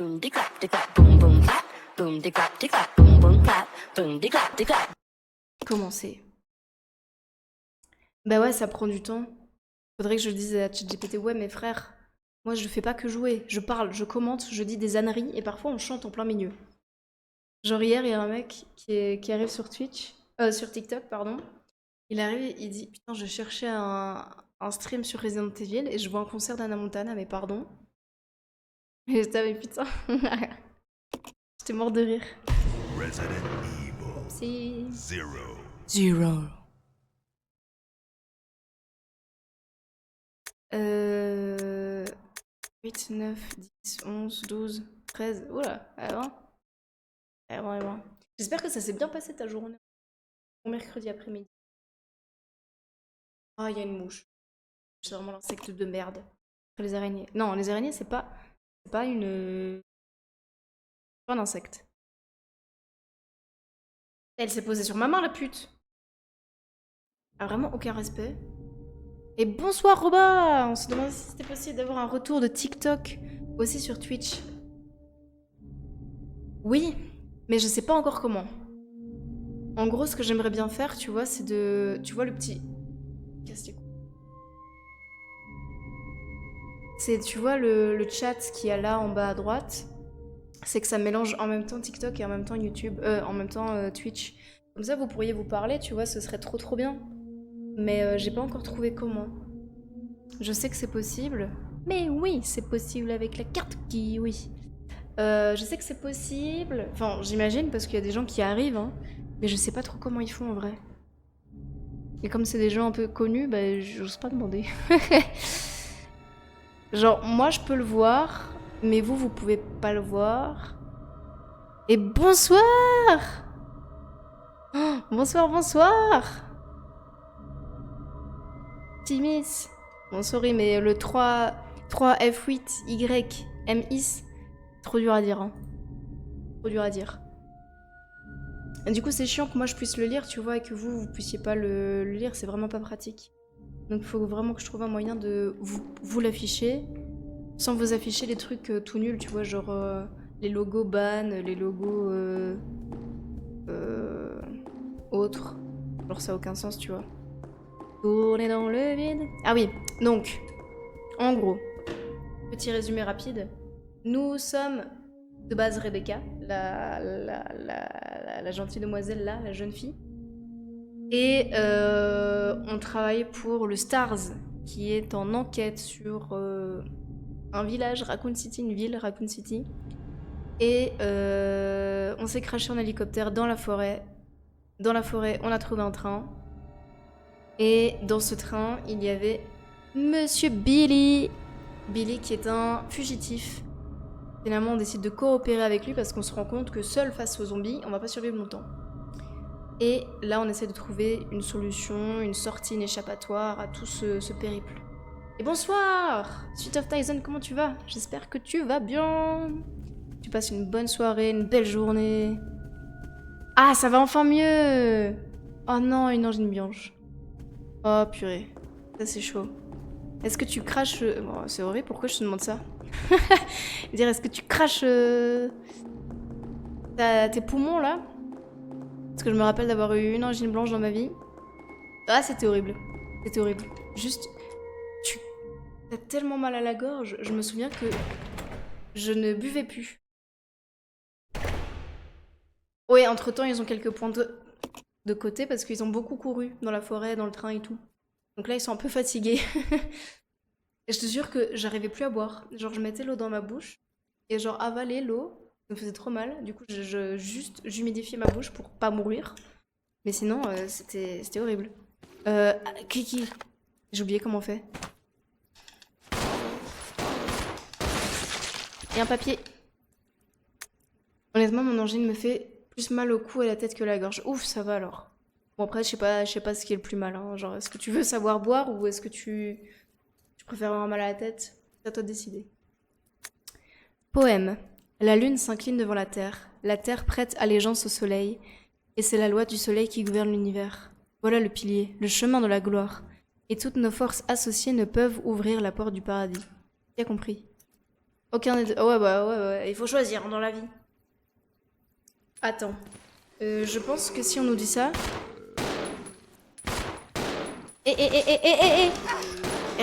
boom de clap de clap, boom boom clap, boom de clap, boom boom clap, boom de clap de clap. Commencer. Bah ouais, ça prend du temps. Faudrait que je dise à ChatGPT, ouais, mais frère, moi je fais pas que jouer. Je parle, je commente, je dis des âneries et parfois on chante en plein milieu. Genre hier, il y a un mec qui arrive sur sur TikTok, pardon. Il arrive, il dit, putain, je cherchais un stream sur Resident Evil et je vois un concert d'Anna Montana, mais pardon. Et j'étais, mais putain. J'étais mort de rire. Resident Evil Si. 0. Zero. 8, 9, 10, 11, 12, 13. Oula, elle va. Elle va, elle va. J'espère que ça s'est bien passé ta journée. Bon mercredi après-midi. Ah, il y a une mouche. C'est vraiment l'insecte de merde. Après les araignées. Non, les araignées, c'est pas. C'est pas une. C'est pas un insecte. Elle s'est posée sur ma main, la pute. A vraiment aucun respect. Et bonsoir, Roba! On se demandait si c'était possible d'avoir un retour de TikTok aussi sur Twitch. Oui, mais je sais pas encore comment. En gros, ce que j'aimerais bien faire, tu vois, c'est de. Tu vois le petit. Casse les couilles. C'est, tu vois, le chat qu'il y a là en bas à droite. C'est que ça mélange en même temps TikTok et en même temps YouTube. En même temps Twitch. Comme ça, vous pourriez vous parler, tu vois, ce serait trop trop bien. Mais j'ai pas encore trouvé comment. Je sais que c'est possible. Mais oui, c'est possible avec la carte Kiwi. Je sais que c'est possible. Enfin, j'imagine parce qu'il y a des gens qui arrivent, hein. Mais je sais pas trop comment ils font en vrai. Et comme c'est des gens un peu connus, bah j'ose pas demander. Genre, moi je peux le voir, mais vous pouvez pas le voir. Et bonsoir! Oh, bonsoir, bonsoir! Timis. Bon, sorry, mais le 3F8Y MIS, trop dur à dire, hein. Trop dur à dire. Et du coup, c'est chiant que moi je puisse le lire, tu vois, et que vous puissiez pas le lire, c'est vraiment pas pratique. Donc il faut vraiment que je trouve un moyen de vous l'afficher, sans vous afficher les trucs tout nuls, tu vois, genre les logos ban, les logos autres. Genre ça a aucun sens, tu vois. Tourner dans le vide. Ah oui, donc, en gros, petit résumé rapide. Nous sommes de base Rebecca, la gentille demoiselle là, la jeune fille. Et on travaille pour le Stars, qui est en enquête sur un village, Raccoon City, une ville, Raccoon City. Et on s'est crashé en hélicoptère dans la forêt. Dans la forêt, on a trouvé un train. Et dans ce train, il y avait Monsieur Billy. Billy qui est un fugitif. Finalement, on décide de coopérer avec lui parce qu'on se rend compte que seul face aux zombies, on va pas survivre longtemps. Et là, on essaie de trouver une solution, une sortie, une échappatoire à tout ce périple. Et bonsoir! Sweet of Tyson, comment tu vas? J'espère que tu vas bien. Tu passes une bonne soirée, une belle journée. Ah, ça va enfin mieux! Oh non, une angine blanche. Oh purée, ça c'est chaud. Est-ce que tu craches... Bon, c'est horrible, pourquoi je te demande ça? Dire, est-ce que tu craches tes poumons là? Parce que je me rappelle d'avoir eu une angine blanche dans ma vie. Ah, c'était horrible. C'était horrible. Juste, tu as tellement mal à la gorge. Je me souviens que je ne buvais plus. Ouais, entre-temps, ils ont quelques points de côté parce qu'ils ont beaucoup couru dans la forêt, dans le train et tout. Donc là, ils sont un peu fatigués. Et je te jure que j'arrivais plus à boire. Genre, je mettais l'eau dans ma bouche et genre avaler l'eau, ça me faisait trop mal. Du coup, j'humidifiais ma bouche pour pas mourir. Mais sinon, c'était horrible. Kiki, j'ai oublié comment on fait. Et un papier. Honnêtement, mon angine me fait plus mal au cou et à la tête que la gorge. Ouf, ça va alors. Bon après, je sais pas ce qui est le plus mal, hein. Genre, est-ce que tu veux savoir boire ou est-ce que tu préfères avoir mal à la tête? C'est à toi de décider. Poème. La lune s'incline devant la terre prête allégeance au soleil, et c'est la loi du soleil qui gouverne l'univers. Voilà le pilier, le chemin de la gloire, et toutes nos forces associées ne peuvent ouvrir la porte du paradis. Bien compris. Aucun des deux. Ouais, bah ouais, il faut choisir dans la vie. Attends. Je pense que si on nous dit ça... Et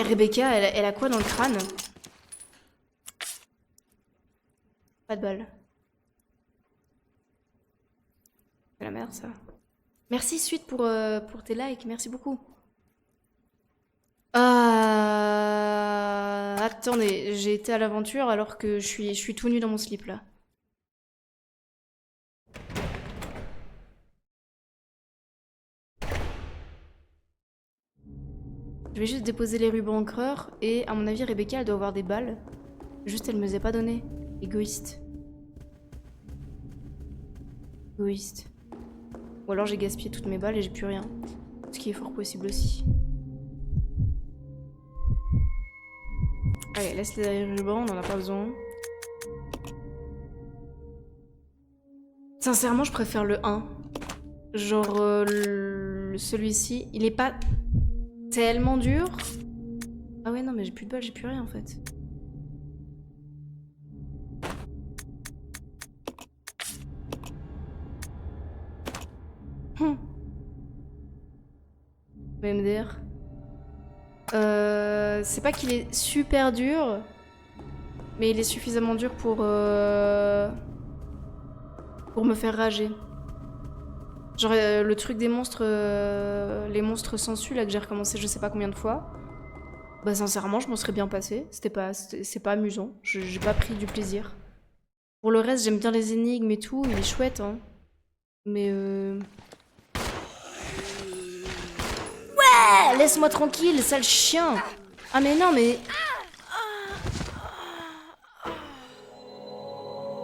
Rebecca, elle a quoi dans le crâne? Pas de balle. C'est la merde, ça. Merci, Suite, pour tes likes. Merci beaucoup. Attendez, j'ai été à l'aventure alors que je suis tout nu dans mon slip, là. Je vais juste déposer les rubans encreurs et à mon avis Rebecca elle doit avoir des balles. Juste elle me les a pas données. Égoïste. Égoïste. Ou alors j'ai gaspillé toutes mes balles et j'ai plus rien. Ce qui est fort possible aussi. Allez, laisse les rubans, on en a pas besoin. Sincèrement je préfère le 1. Genre celui-ci, il est pas tellement dur. Ah ouais non mais j'ai plus de balles, j'ai plus rien en fait. MDR. C'est pas qu'il est super dur, mais il est suffisamment dur pour me faire rager. Genre le truc des monstres, les monstres sensus là que j'ai recommencé je sais pas combien de fois. Bah sincèrement je m'en serais bien passé. C'est pas amusant. J'ai pas pris du plaisir. Pour le reste j'aime bien les énigmes et tout, il est chouette hein. Mais ouais, laisse-moi tranquille, sale chien. Ah mais non mais...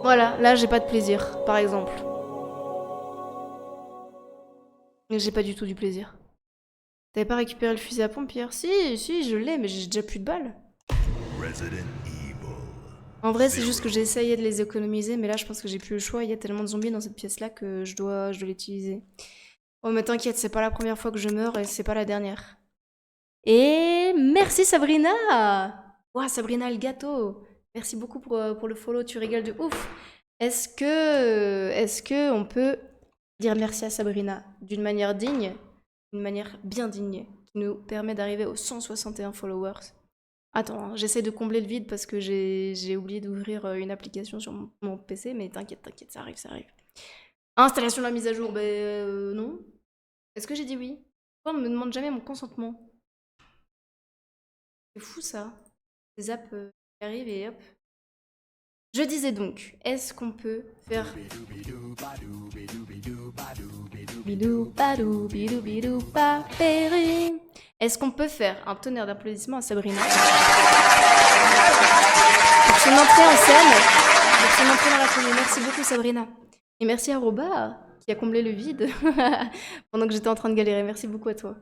Voilà, là j'ai pas de plaisir, par exemple. J'ai pas du tout du plaisir. T'avais pas récupéré le fusil à pompe hier? Si, je l'ai, mais j'ai déjà plus de balles. En vrai, c'est juste que j'ai essayé de les économiser, mais là, je pense que j'ai plus le choix. Il y a tellement de zombies dans cette pièce-là que je dois l'utiliser. Oh, mais t'inquiète, c'est pas la première fois que je meurs et c'est pas la dernière. Et merci Sabrina! Ouah, Sabrina le gâteau! Merci beaucoup pour le follow, tu régales de ouf! Est-ce que on peut dire merci à Sabrina d'une manière digne, une manière bien digne, qui nous permet d'arriver aux 161 followers. Attends, hein, j'essaie de combler le vide parce que j'ai oublié d'ouvrir une application sur mon PC, mais t'inquiète, ça arrive, ça arrive. Installation de la mise à jour, non. Est-ce que j'ai dit oui? Pourquoi on me demande jamais mon consentement? C'est fou ça. Les apps qui arrivent et hop. Je disais donc, est-ce qu'on peut faire... Est-ce qu'on peut faire un tonnerre d'applaudissements à Sabrina pour son entrée en scène, pour son entrée dans la commune. Merci beaucoup Sabrina. Et merci à Roba qui a comblé le vide pendant que j'étais en train de galérer. Merci beaucoup à toi.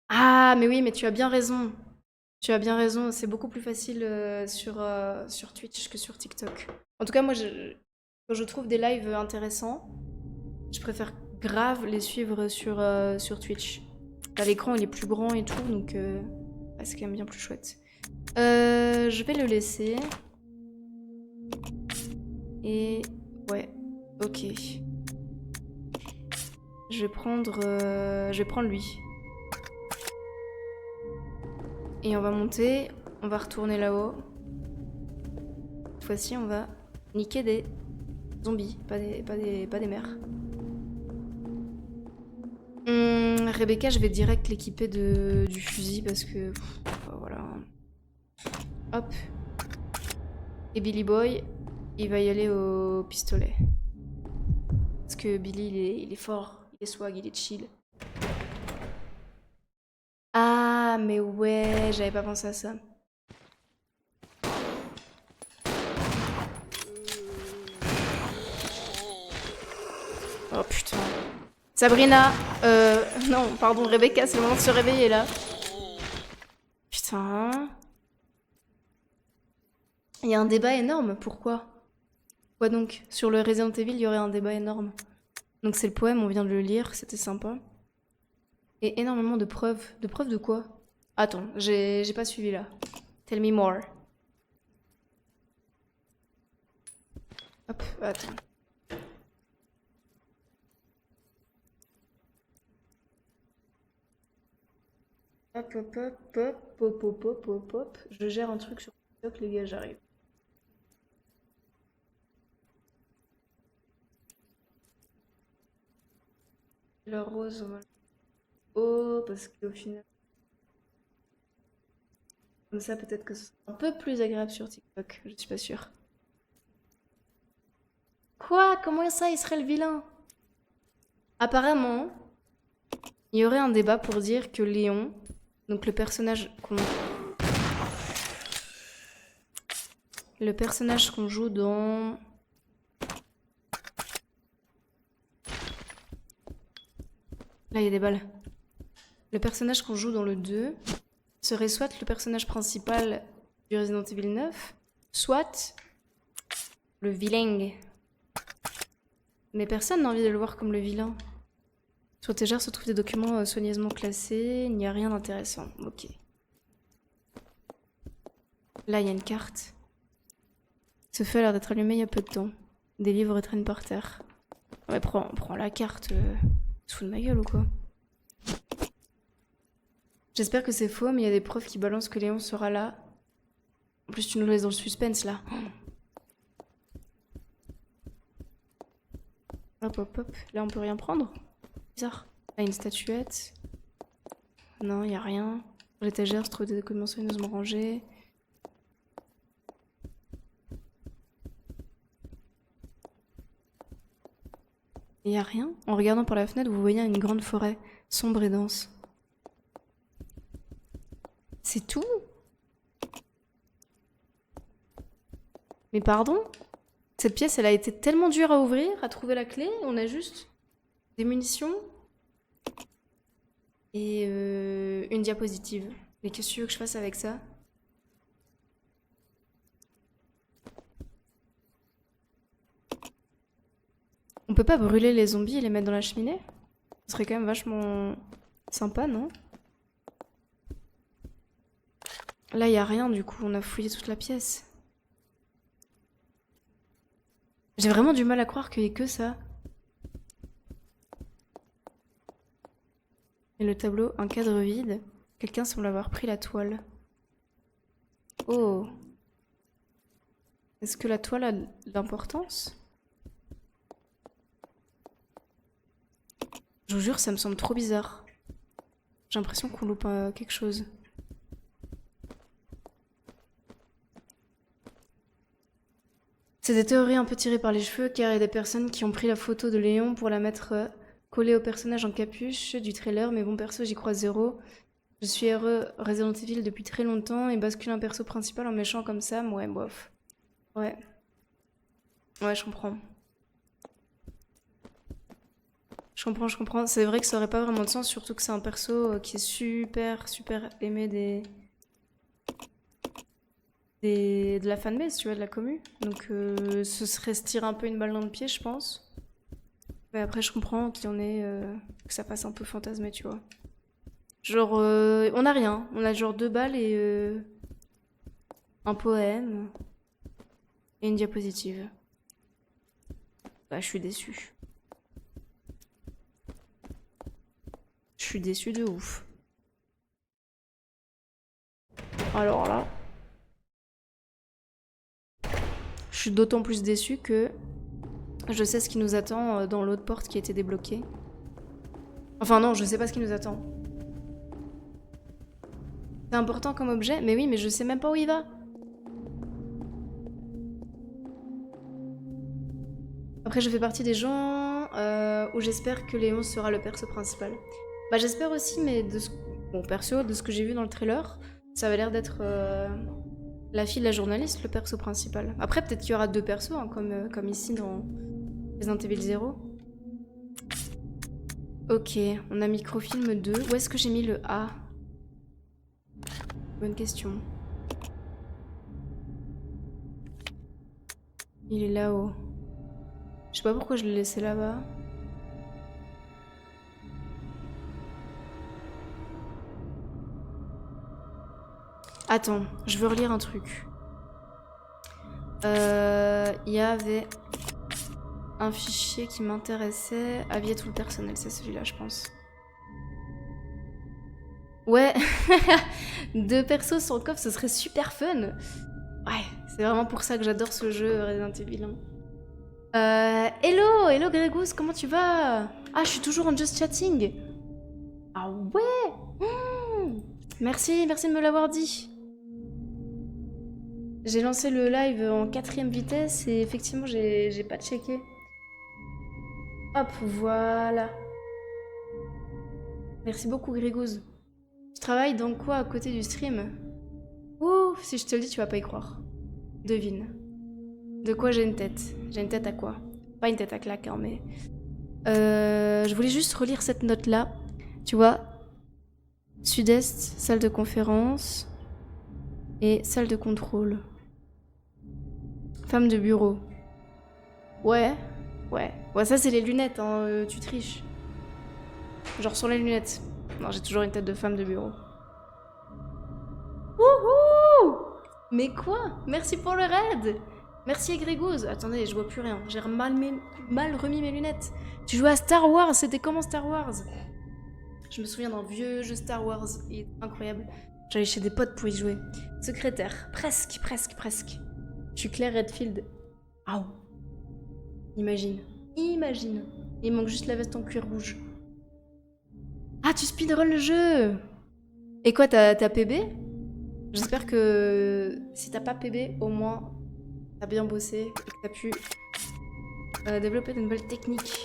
Ah mais oui, mais tu as bien raison. Tu as bien raison, c'est beaucoup plus facile sur Twitch que sur TikTok. En tout cas, moi, quand je trouve des lives intéressants, je préfère grave les suivre sur Twitch. Là, l'écran, il est plus grand et tout, donc c'est quand même bien plus chouette. Je vais le laisser. Et... ouais, ok. Je vais prendre lui. Et on va monter, on va retourner là-haut. Cette fois-ci, on va niquer des zombies, pas des mères. Rebecca, je vais direct l'équiper du fusil parce que... voilà. Hop. Et Billy Boy, il va y aller au pistolet. Parce que Billy, il est fort, il est swag, il est chill. Ah, mais ouais, j'avais pas pensé à ça. Oh putain. Sabrina, non, pardon, Rebecca, c'est le moment de se réveiller là. Putain. Il y a un débat énorme, pourquoi? Pourquoi donc? Sur le Resident Evil, il y aurait un débat énorme. Donc c'est le poème, on vient de le lire, c'était sympa. Et énormément de preuves. De preuves de quoi? Attends, j'ai pas suivi là. Tell me more. Hop, attends. Hop, hop, hop, hop, hop, hop, hop, hop, hop. Je gère un truc sur TikTok, les gars, j'arrive. La rose, voilà. Oh, parce qu'au final... Comme ça, peut-être que ce sera un peu plus agréable sur TikTok, je suis pas sûre. Quoi? Comment ça, il serait le vilain? Apparemment, il y aurait un débat pour dire que Léon, donc le personnage qu'on joue dans... Là, il y a des balles. Le personnage qu'on joue dans le 2 serait soit le personnage principal du Resident Evil 9, soit le vilain. Mais personne n'a envie de le voir comme le vilain. Sur Tégère se trouvent des documents soigneusement classés, il n'y a rien d'intéressant. Ok. Là, il y a une carte. Ce feu a l'air d'être allumé il y a peu de temps. Des livres traînent par terre. Ouais, prends la carte. Se fout de ma gueule ou quoi? J'espère que c'est faux, mais il y a des preuves qui balancent que Léon sera là. En plus, tu nous laisses dans le suspense, là. Hop, hop, hop. Là, on peut rien prendre. Bizarre. Là, une statuette. Non, il n'y a rien. Sur l'étagère se trouvent des documents soigneusement rangés. Il n'y a rien. En regardant par la fenêtre, vous voyez une grande forêt, sombre et dense. C'est tout? Mais pardon? Cette pièce, elle a été tellement dure à ouvrir, à trouver la clé. On a juste des munitions et une diapositive. Mais qu'est-ce que tu veux que je fasse avec ça? On peut pas brûler les zombies et les mettre dans la cheminée? Ce serait quand même vachement sympa, non? Là, il y a rien, du coup, on a fouillé toute la pièce. J'ai vraiment du mal à croire qu'il y ait que ça. Et le tableau, un cadre vide. Quelqu'un semble avoir pris la toile. Oh. Est-ce que la toile a de l'importance? Je vous jure, ça me semble trop bizarre. J'ai l'impression qu'on loupe quelque chose. C'est des théories un peu tirées par les cheveux, car il y a des personnes qui ont pris la photo de Léon pour la mettre collée au personnage en capuche du trailer, mais bon perso, j'y crois zéro. Je suis heureux Resident Evil depuis très longtemps et bascule un perso principal en méchant comme ça, ouais, bof. Ouais. Ouais, je comprends. Je comprends. C'est vrai que ça aurait pas vraiment de sens, surtout que c'est un perso qui est super aimé de la fanbase, tu vois, de la commu. Donc ce serait se tirer un peu une balle dans le pied, je pense. Mais après, je comprends qu'il y en ait, que ça fasse un peu fantasmer, tu vois. Genre, on a rien. On a genre 2 balles et un poème et une diapositive. Bah, je suis déçue. Je suis déçue de ouf. Alors là... Je suis d'autant plus déçue que je sais ce qui nous attend dans l'autre porte qui a été débloquée. Enfin non, je sais pas ce qui nous attend. C'est important comme objet, mais oui, mais je sais même pas où il va. Après, je fais partie des gens où j'espère que Léon sera le perso principal. Bah j'espère aussi, mais bon, perso, de ce que j'ai vu dans le trailer, ça avait l'air d'être la fille de la journaliste, le perso principal. Après, peut-être qu'il y aura 2 persos, hein, comme ici dans Resident Evil 0. Ok, on a microfilm 2. Où est-ce que j'ai mis le A? Bonne question. Il est là-haut. Je sais pas pourquoi je l'ai laissé là-bas. Attends, je veux relire un truc. Il y avait... un fichier qui m'intéressait. Avis tout le personnel, c'est celui-là, je pense. Ouais, 2 persos sur le coffre, ce serait super fun. Ouais, c'est vraiment pour ça que j'adore ce jeu Resident Evil. Hello Grégousse, comment tu vas? Ah, je suis toujours en just chatting. Ah ouais. Merci de me l'avoir dit. J'ai lancé le live en 4ème vitesse et effectivement, j'ai pas checké. Hop, voilà. Merci beaucoup, Grégouze. Tu travailles dans quoi à côté du stream? Ouh, si je te le dis, tu vas pas y croire. Devine. De quoi j'ai une tête? J'ai une tête à quoi? Pas une tête à claque, hein, mais... je voulais juste relire cette note-là. Tu vois, Sud-Est, salle de conférence et salle de contrôle. Femme de bureau. Ouais. Ouais, ça c'est les lunettes, hein, tu triches. Genre sur les lunettes. Non, j'ai toujours une tête de femme de bureau. Wouhou! Mais quoi? Merci pour le raid! Merci Grégouze. Attendez, je vois plus rien. J'ai mal remis mes lunettes. Tu jouais à Star Wars, c'était comment Star Wars? Je me souviens d'un vieux jeu Star Wars, il est incroyable. J'allais chez des potes pour y jouer. Secrétaire, presque. Je suis Claire Redfield. Ah. Imagine. Il manque juste la veste en cuir rouge. Ah, tu speedrun le jeu! Et quoi, t'as PB? J'espère que si t'as pas PB, au moins t'as bien bossé et que t'as pu développer de nouvelles techniques.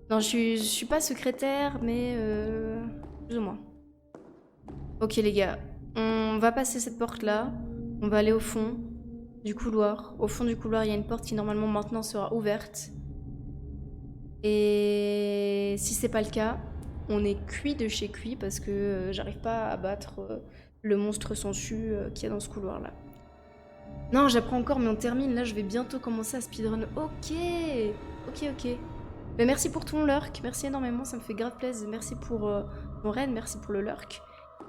Non, je suis pas secrétaire, mais plus ou moins. Ok les gars, on va passer cette porte-là. On va aller au fond du couloir. Au fond du couloir, il y a une porte qui normalement maintenant sera ouverte. Et si c'est pas le cas, on est cuit de chez cuit parce que j'arrive pas à battre le monstre sensu qu'il y a dans ce couloir-là. Non, j'apprends encore, mais on termine. Là, je vais bientôt commencer à speedrun. Ok. Mais merci pour ton lurk. Merci énormément, ça me fait grave plaisir. Merci pour ton raid, merci pour le lurk.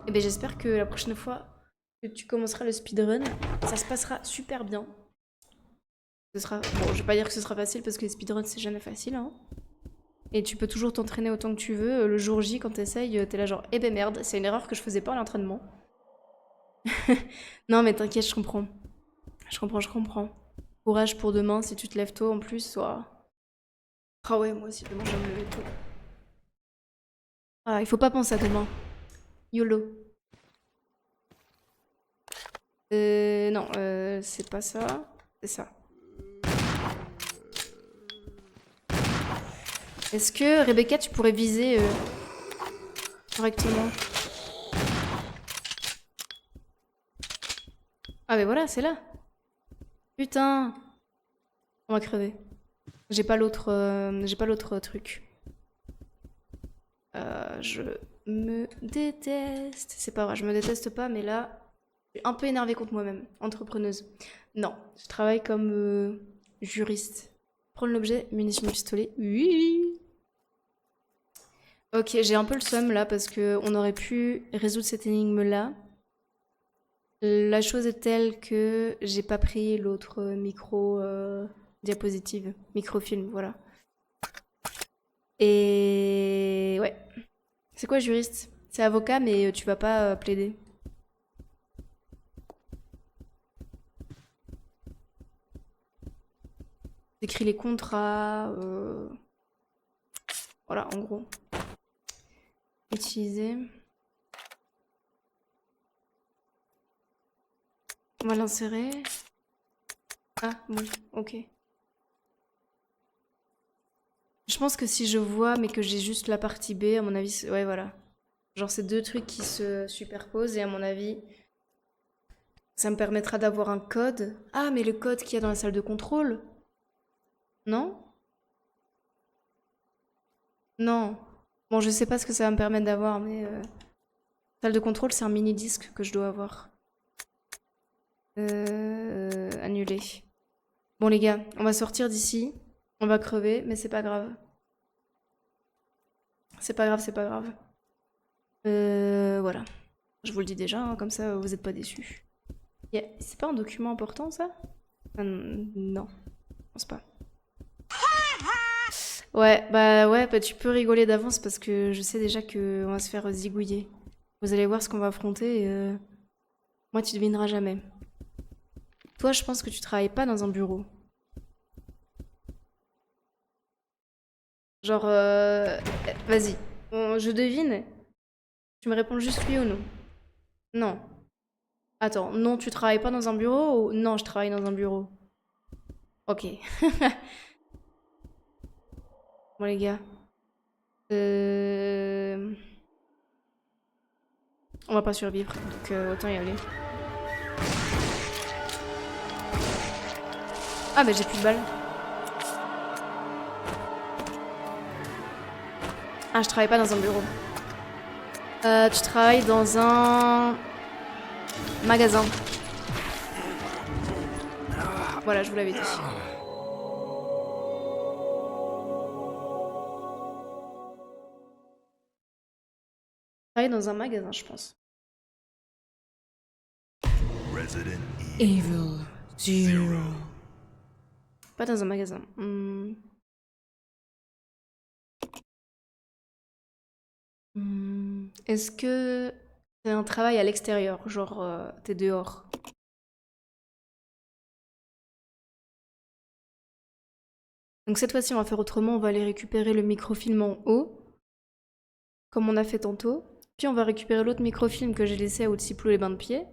Et ben j'espère que la prochaine fois que tu commenceras le speedrun, ça se passera super bien. Ce sera... Bon, je vais pas dire que ce sera facile parce que les speedruns c'est jamais facile, hein. Et tu peux toujours t'entraîner autant que tu veux. Le jour J, quand t'essayes, t'es là genre, eh ben merde, c'est une erreur que je faisais pas à l'entraînement. Non mais t'inquiète, je comprends. Je comprends. Courage pour demain si tu te lèves tôt en plus, soit... Ah ouais, moi aussi, demain je vais me lever tôt. Ah, il faut pas penser à demain. YOLO. Non, c'est pas ça. C'est ça. Est-ce que, Rebecca, tu pourrais viser correctement? Ah mais voilà, c'est là. Putain. On va crever. J'ai pas l'autre truc. Je me déteste. C'est pas vrai, je me déteste pas, mais là, je suis un peu énervée contre moi-même. Entrepreneuse. Non, je travaille comme juriste. Prendre l'objet, munitions de pistolet. Oui. Ok, j'ai un peu le seum là parce que on aurait pu résoudre cette énigme là. La chose est telle que j'ai pas pris l'autre micro diapositive, microfilm, voilà. Et ouais. C'est quoi juriste? C'est avocat mais tu vas pas plaider. T'écris les contrats. Voilà, en gros. Utiliser. On va l'insérer. Ah, bon, ok. Je pense que si je vois, mais que j'ai juste la partie B, à mon avis, ouais, voilà. Genre, c'est 2 trucs qui se superposent, et à mon avis, ça me permettra d'avoir un code. Ah, mais le code qu'il y a dans la salle de contrôle? Non? Non. Bon, je sais pas ce que ça va me permettre d'avoir, mais... Salle de contrôle, c'est un mini-disque que je dois avoir. Annuler. Bon les gars, on va sortir d'ici. On va crever, mais c'est pas grave. C'est pas grave. Voilà. Je vous le dis déjà, hein, comme ça vous êtes pas déçus. C'est pas un document important ça? Non. pense pas. Ouais, bah tu peux rigoler d'avance parce que je sais déjà que on va se faire zigouiller. Vous allez voir ce qu'on va affronter et moi tu devineras jamais. Toi, je pense que tu travailles pas dans un bureau. Genre, vas-y, je devine. Tu me réponds juste oui ou non. Non. Attends, non, tu travailles pas dans un bureau ou non, je travaille dans un bureau. Ok. Bon les gars. On va pas survivre, donc autant y aller. Ah mais j'ai plus de balles. Ah, je travaille pas dans un bureau. Tu travailles dans un magasin. Voilà, je vous l'avais dit. Je travaille dans un magasin, je pense. Resident Evil. Evil Zero. Pas dans un magasin. Est-ce que c'est un travail à l'extérieur? Genre, t'es dehors. Donc cette fois-ci, on va faire autrement. On va aller récupérer le microfilm en haut, comme on a fait tantôt. Puis on va récupérer l'autre microfilm que j'ai laissé à Outsiplou les bains de pied.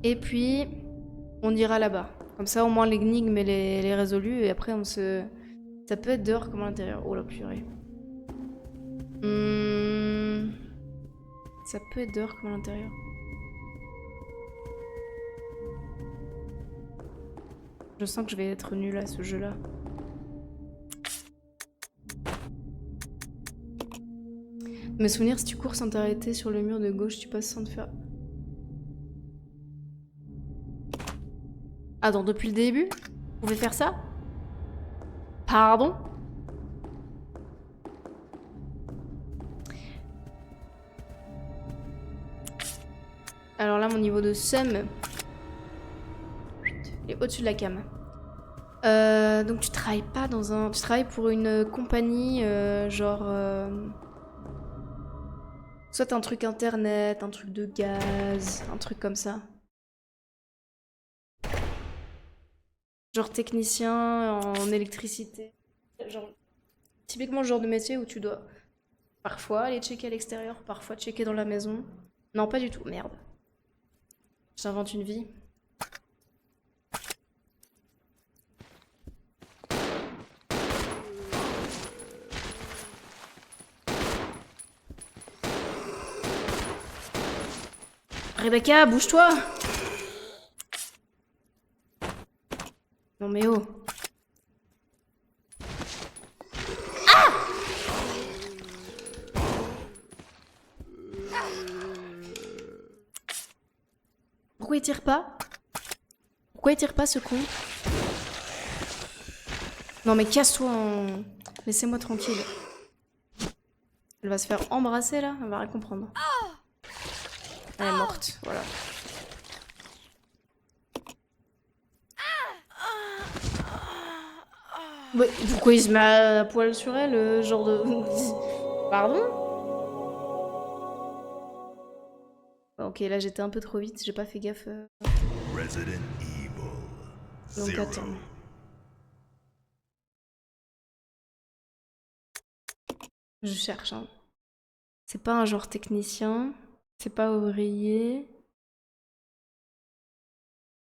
Et puis, on ira là-bas. Comme ça, au moins, l'énigme, elle est résolue. Et après, on se... Ça peut être dehors comme à l'intérieur. Oh la purée. Ça peut être dehors comme à l'intérieur. Je sens que je vais être nulle à ce jeu-là. Me souvenir, si tu cours sans t'arrêter sur le mur de gauche, tu passes sans te faire... Attends, depuis le début? Vous pouvez faire ça? Pardon? Alors là, mon niveau de seum... Il est au-dessus de la cam. Donc tu travailles pas dans un... Tu travailles pour une compagnie, genre... Soit un truc internet, un truc de gaz, un truc comme ça. Genre technicien en électricité. Genre, typiquement le genre de métier où tu dois parfois aller checker à l'extérieur, parfois checker dans la maison. Non, pas du tout, merde. J'invente une vie. Rebecca, bouge-toi! Non mais oh. Ah! Pourquoi il tire pas? Pourquoi il tire pas ce con? Non mais casse-toi en... Laissez-moi tranquille. Elle va se faire embrasser là, elle va rien comprendre. Elle est morte, voilà. Mais pourquoi il se met à poil sur elle, genre de... Pardon? Ok, là j'étais un peu trop vite, j'ai pas fait gaffe. Resident Evil. Donc Zero. attends. Je cherche, hein. C'est pas un genre technicien, c'est pas ouvrier.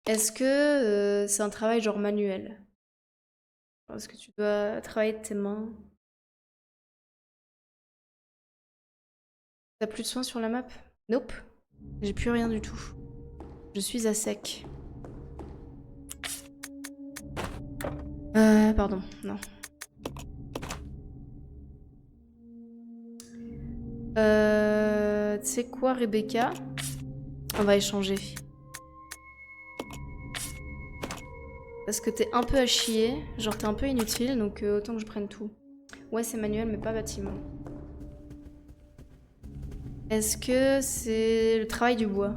Est-ce que c'est un travail genre manuel? Est-ce que tu dois travailler de tes mains? T'as plus de soins sur la map? Nope. J'ai plus rien du tout. Je suis à sec. Pardon, non. Tu sais quoi, Rebecca? On va échanger. Parce que t'es un peu à chier, genre t'es un peu inutile, donc autant que je prenne tout. Ouais, c'est manuel, mais pas bâtiment. Est-ce que c'est le travail du bois?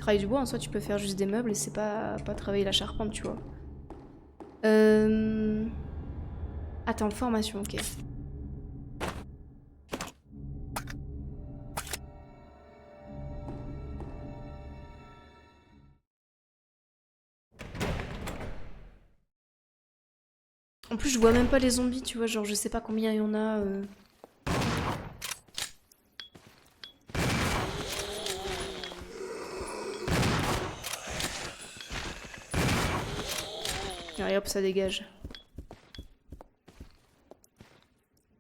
Travail du bois, en soi, tu peux faire juste des meubles et c'est pas travailler la charpente, tu vois. Attends, formation, ok. En plus, je vois même pas les zombies, tu vois, genre je sais pas combien il y en a. Allez hop, ça dégage.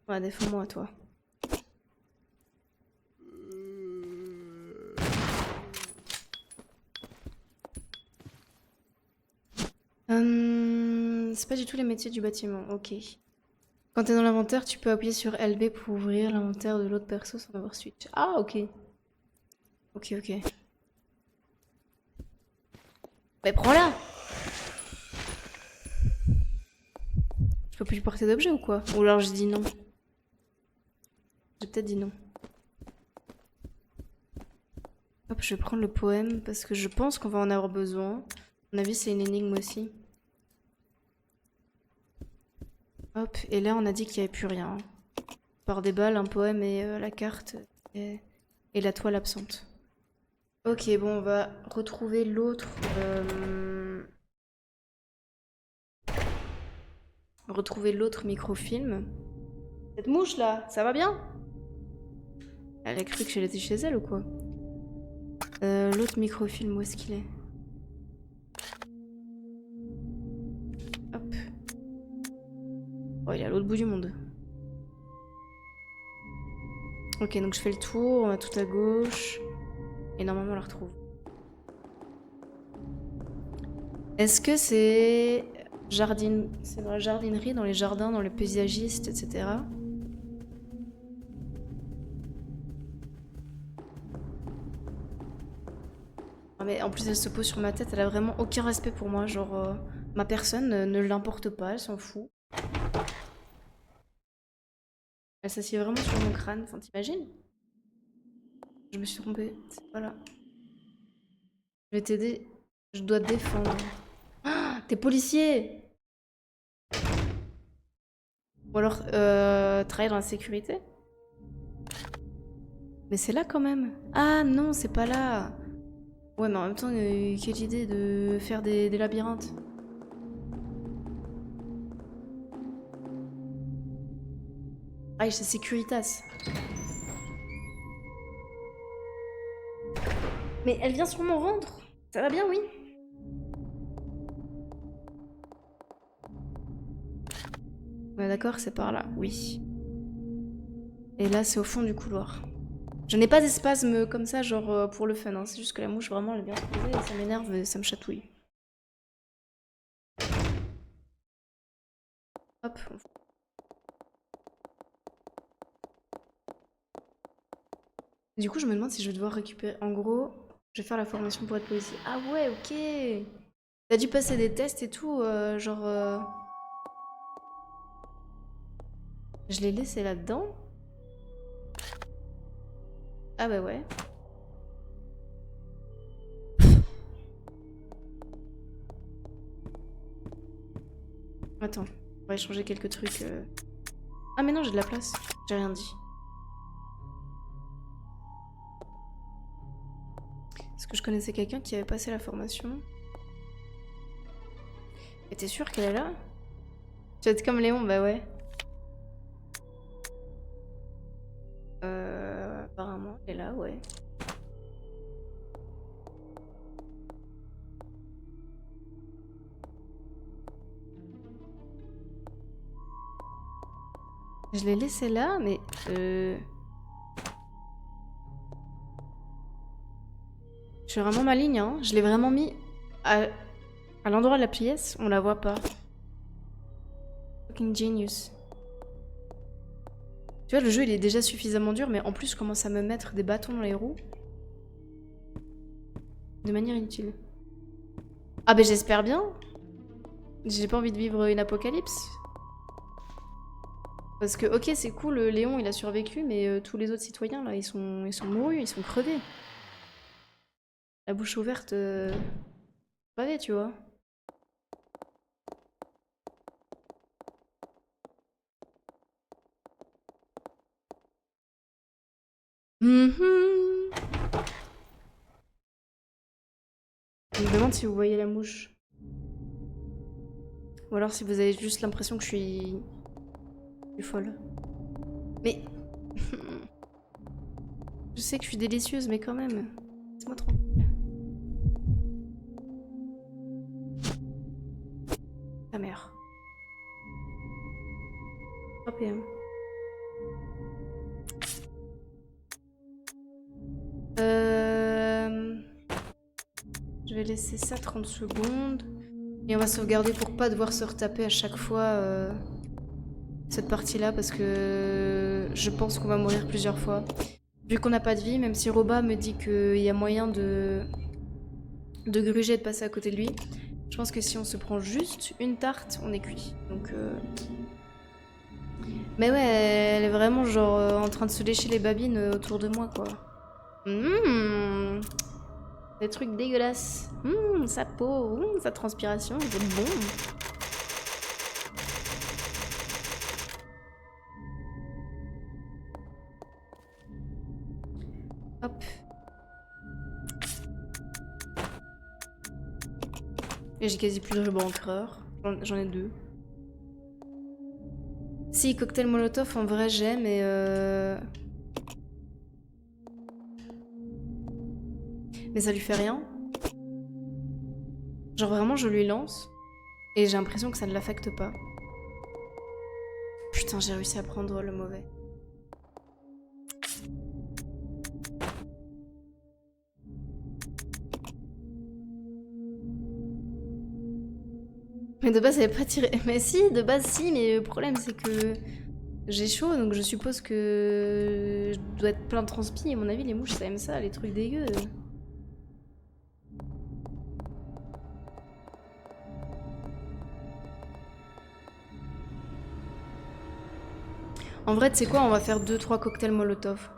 Ouais, défends-moi, toi. C'est pas du tout les métiers du bâtiment, ok. Quand t'es dans l'inventaire, tu peux appuyer sur LB pour ouvrir l'inventaire de l'autre perso sans avoir switch. Ah, ok. Ok, ok. Mais prends-la! Je peux plus porter d'objet ou quoi? Ou alors je dis non. J'ai peut-être dit non. Hop, je vais prendre le poème parce que je pense qu'on va en avoir besoin. À mon avis, c'est une énigme aussi. Hop, et là on a dit qu'il n'y avait plus rien. Par des balles, un poème et la carte et la toile absente. Ok, bon, on va retrouver l'autre. Retrouver l'autre microfilm. Cette mouche là, ça va bien? Elle a cru que j'étais chez elle ou quoi? L'autre microfilm, où est-ce qu'il est? Hop. Oh, il est à l'autre bout du monde. Ok, donc je fais le tour, on a tout à gauche. Et normalement, on la retrouve. Est-ce que c'est c'est dans la jardinerie, dans les jardins, dans les paysagistes, etc. Ah, mais en plus, elle se pose sur ma tête, elle a vraiment aucun respect pour moi. Genre, ma personne ne l'importe pas, elle s'en fout. Elle s'assied vraiment sur mon crâne, enfin, t'imagines? Je me suis trompée, c'est pas là. Je vais t'aider, je dois te défendre. Ah, t'es policier! Ou alors, travailler dans la sécurité? Mais c'est là quand même. Ah non, c'est pas là. Ouais, mais en même temps, quelle idée de faire des labyrinthes. Ah, c'est Securitas. Mais elle vient sur mon ventre. Ça va bien, oui. Ouais, d'accord, c'est par là, oui. Et là, c'est au fond du couloir. Je n'ai pas d'espasme comme ça, genre pour le fun. Hein. C'est juste que la mouche, vraiment, elle est bien posée et ça m'énerve et ça me chatouille. Hop. Du coup, je me demande si je vais devoir récupérer. En gros, je vais faire la formation pour être policier. Ah ouais, ok. T'as dû passer des tests et tout, genre. Je l'ai laissé là-dedans. Ah bah ouais. Attends, on va échanger quelques trucs. Ah mais non, j'ai de la place. J'ai rien dit. Est-ce que je connaissais quelqu'un qui avait passé la formation? Et t'es sûr qu'elle est là? Tu vas être comme Léon, bah ouais. Apparemment, elle est là, ouais. Je l'ai laissé là, mais je suis vraiment maligne, hein. Je l'ai vraiment mis à l'endroit de la pièce, on la voit pas. Fucking genius. Tu vois, le jeu, il est déjà suffisamment dur, mais en plus, je commence à me mettre des bâtons dans les roues. De manière inutile. Ah ben j'espère bien. J'ai pas envie de vivre une apocalypse. Parce que, ok, c'est cool, Léon, il a survécu, mais tous les autres citoyens, là, ils sont mourus, ils sont crevés. la bouche ouverte, pavée, tu vois. Mhm. Je me demande si vous voyez la mouche. Ou alors si vous avez juste l'impression que je suis folle. Mais... je sais que je suis délicieuse, mais quand même. Laisse-moi tranquille. Ta mère. Oh, PM. Je vais laisser ça 30 secondes. Et on va sauvegarder pour pas devoir se retaper à chaque fois cette partie-là parce que je pense qu'on va mourir plusieurs fois. Vu qu'on n'a pas de vie, même si Roba me dit qu'il y a moyen de gruger et de passer à côté de lui, je pense que si on se prend juste une tarte, on est cuit. Donc mais ouais, elle est vraiment genre en train de se lécher les babines autour de moi quoi. Des trucs dégueulasses. Sa peau, sa transpiration, c'est bon. Hop. Et j'ai quasi plus de rubans encreur. J'en ai 2. Si, cocktail molotov, en vrai, j'ai, mais ça lui fait rien. Genre vraiment, je lui lance. Et j'ai l'impression que ça ne l'affecte pas. Putain, j'ai réussi à prendre le mauvais. Mais de base, elle avait pas tiré. Mais si, de base, si, mais le problème, c'est que j'ai chaud, donc je suppose que je dois être plein de transpi. Et à mon avis, les mouches, ça aime ça, les trucs dégueux. En vrai, tu sais quoi, on va faire 2-3 cocktails molotov.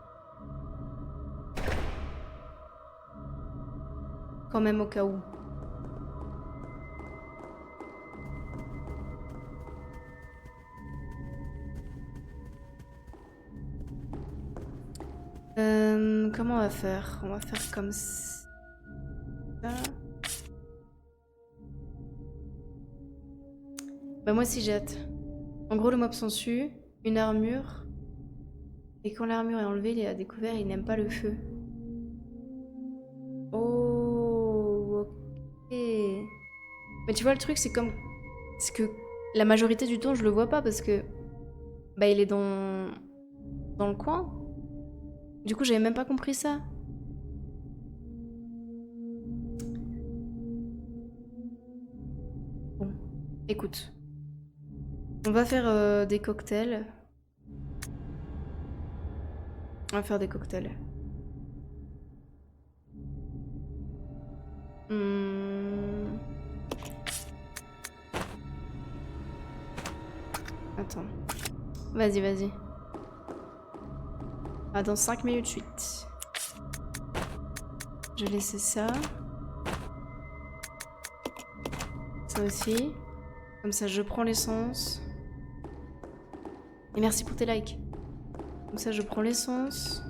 Quand même au cas où. Comment on va faire? On va faire comme ça. Bah moi aussi j'ai hâte. En gros le mob s'en suit, une armure. Et quand l'armure est enlevée, il est à découvert, il n'aime pas le feu. Oh, ok. Mais tu vois le truc c'est comme... C'est que la majorité du temps je le vois pas parce que... Bah il est dans le coin. Du coup j'avais même pas compris ça. Bon, écoute. On va faire des cocktails. On va faire des cocktails. Attends. Vas-y, vas-y. Ah, dans 5 minutes 8. Je vais laisser ça. Ça aussi. Comme ça, je prends l'essence. Et merci pour tes likes. Comme ça, je prends l'essence.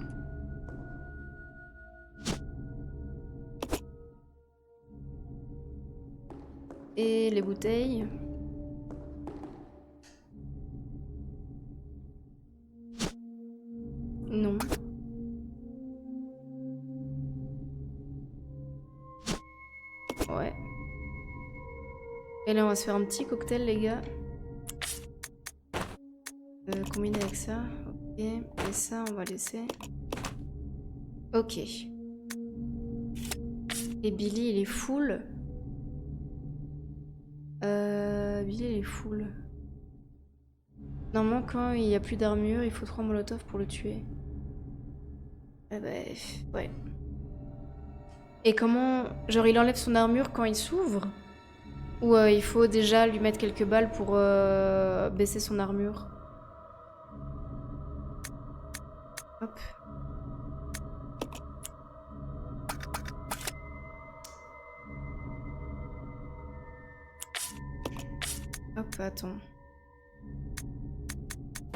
Et les bouteilles. Non. Ouais. Et là, on va se faire un petit cocktail, les gars. Combiné avec ça. Ok. Et ça, on va laisser. Ok. Et Billy, il est full. Billy, il est full. Normalement, quand il n'y a plus d'armure, il faut 3 molotovs pour le tuer. Eh bah, ouais. Et comment... Genre, il enlève son armure quand il s'ouvre? Ou il faut déjà lui mettre quelques balles pour baisser son armure? Hop. Hop, attends.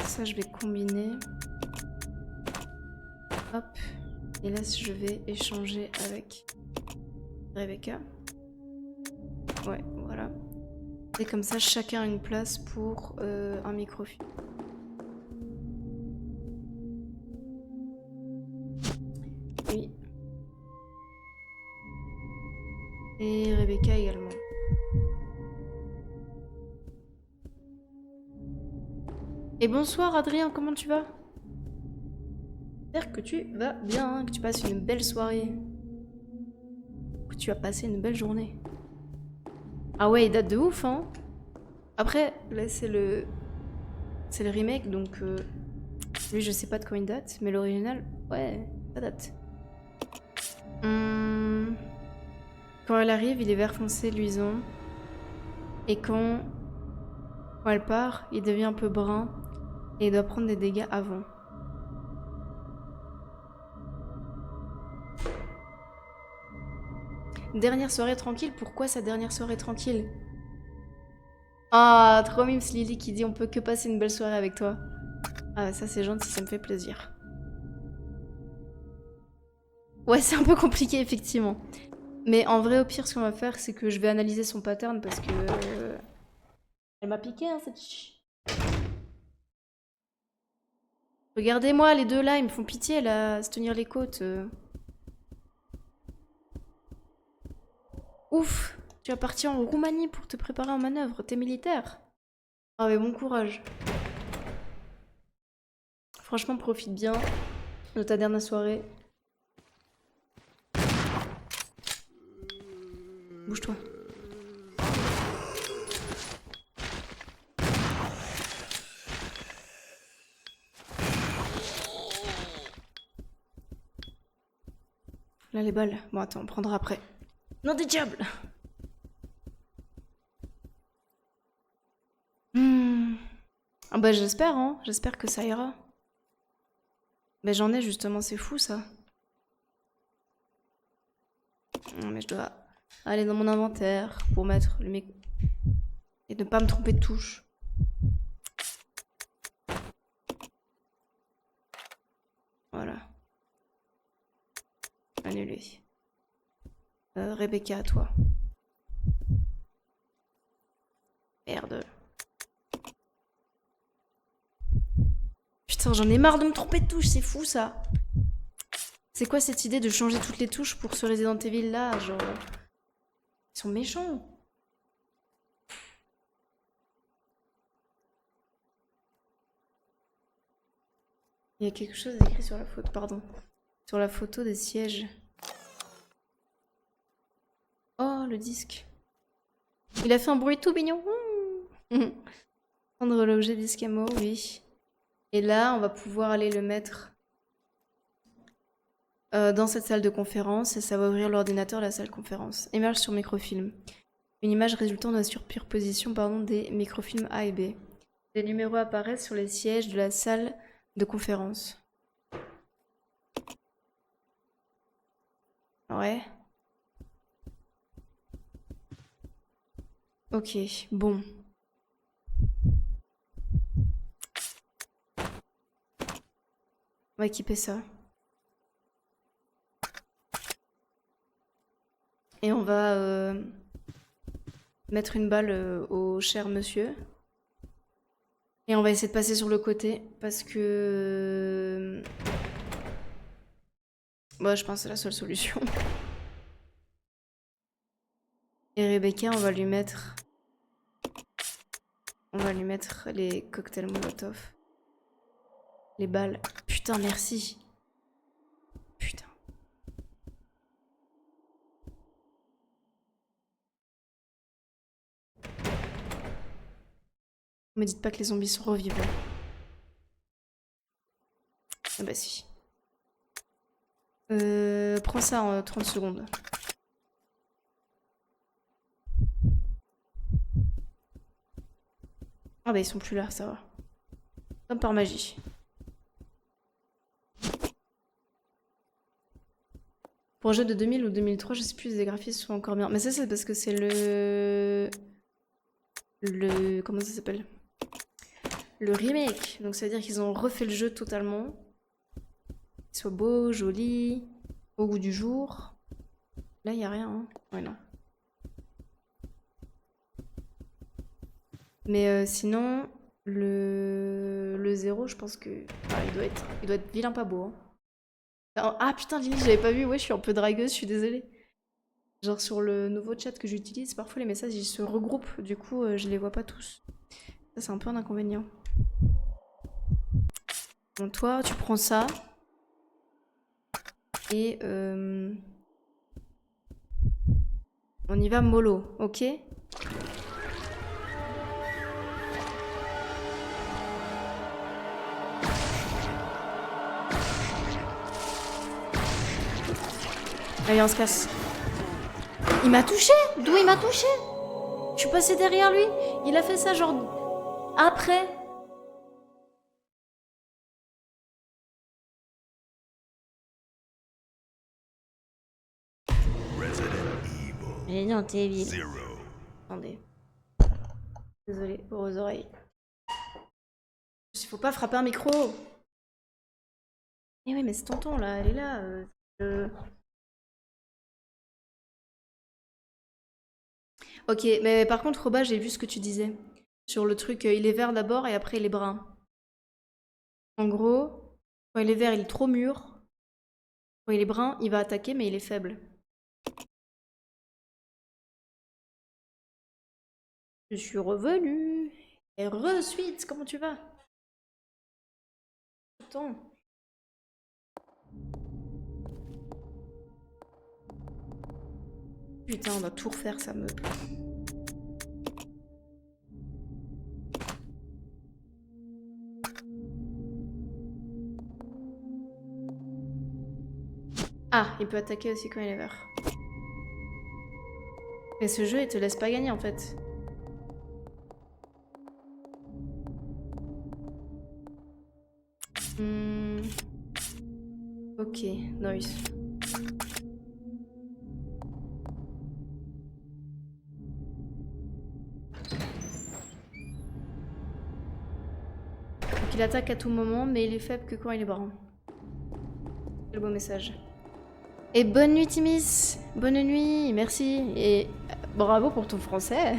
Ça, je vais combiner. Hop. Et là, je vais échanger avec Rebecca. Ouais, voilà. Et comme ça, chacun a une place pour un microfilm. Oui. Et Rebecca également. Et bonsoir Adrien, comment tu vas? J'espère que tu vas bien, que tu passes une belle soirée. Que tu as passé une belle journée. Ah ouais, il date de ouf, hein. Après, là c'est le remake, donc lui je sais pas de quand il date, mais l'original, ouais, ça date. Quand elle arrive, il est vert foncé, luisant. Et quand elle part, il devient un peu brun. Et il doit prendre des dégâts avant. Dernière soirée tranquille, pourquoi sa dernière soirée tranquille? Ah, trop mimes Lily qui dit on peut que passer une belle soirée avec toi. Ah ça c'est gentil, ça me fait plaisir. Ouais, c'est un peu compliqué effectivement. Mais en vrai, au pire, ce qu'on va faire, c'est que je vais analyser son pattern parce que... elle m'a piqué, hein, cette... Regardez-moi, les deux là, ils me font pitié, là, à se tenir les côtes. Ouf, tu vas partir en Roumanie pour te préparer en manœuvre, t'es militaire. Ah mais bon courage. Franchement, profite bien de ta dernière soirée. Bouge-toi. Là, les balles. Bon, attends, on prendra après. Non des diables. Ah bah j'espère, hein. J'espère que ça ira. Mais j'en ai justement, c'est fou ça. Mais je dois aller dans mon inventaire pour mettre le micro. Et ne pas me tromper de touche. Voilà. Annulé. Rebecca, à toi. Merde. Putain, j'en ai marre de me tromper de touche, c'est fou ça. C'est quoi cette idée de changer toutes les touches pour ce Resident Evil là, genre... Ils sont méchants. Il y a quelque chose écrit sur la photo, pardon. Sur la photo des sièges. Oh, le disque. Il a fait un bruit tout mignon. Prendre l'objet disque à mot, oui. Et là, on va pouvoir aller le mettre dans cette salle de conférence et ça va ouvrir l'ordinateur de la salle de conférence. Émerge sur microfilm. Une image résultant de la superposition des microfilms A et B. Des numéros apparaissent sur les sièges de la salle de conférence. Ouais. Ok, bon. On va équiper ça. Et on va mettre une balle au cher monsieur. Et on va essayer de passer sur le côté parce que... Bah, je pense que c'est la seule solution. Et Rebecca, on va lui mettre les cocktails Molotov. Les balles. Putain, merci. Putain. Me dites pas que les zombies sont revivants. Ah bah si. Prends ça en 30 secondes. Ah bah ils sont plus là, ça va. Comme par magie. Pour un jeu de 2000 ou 2003, je sais plus, les graphismes sont encore bien. Mais ça c'est parce que c'est le... le... Comment ça s'appelle? Le remake. Donc ça veut dire qu'ils ont refait le jeu totalement. Qu'il soit beau, joli, au goût du jour. Là, il n'y a rien, hein. Ouais, non. Mais sinon, le 0, je pense que... Ah, il doit être vilain pas beau, hein. Ah putain, Lily, j'avais pas vu. Ouais, je suis un peu dragueuse, je suis désolée. Genre sur le nouveau chat que j'utilise, parfois les messages ils se regroupent, du coup je les vois pas tous. Ça c'est un peu un inconvénient. Bon, toi tu prends ça. Et on y va mollo, ok? Allez, on se casse. Il m'a touché! D'où il m'a touché? Je suis passée derrière lui. Il a fait ça genre après. Resident Evil Resident Evil. 0. Attendez. Désolée pour vos oreilles. Il faut pas frapper un micro. Eh oui, mais c'est tonton là, elle est là. Ok, mais par contre, Roba, j'ai vu ce que tu disais. Sur le truc, il est vert d'abord et après il est brun. En gros, quand il est vert, il est trop mûr. Quand il est brun, il va attaquer, mais il est faible. Je suis revenue. Et re-suite, comment tu vas? Attends. Putain, on doit tout refaire, ça me... Ah, il peut attaquer aussi quand il est vert. Mais ce jeu, il te laisse pas gagner en fait. Ok, nice. Donc il attaque à tout moment, mais il est faible que quand il est brun. Quel beau message. Et bonne nuit Timis. Bonne nuit, merci. Et bravo pour ton français.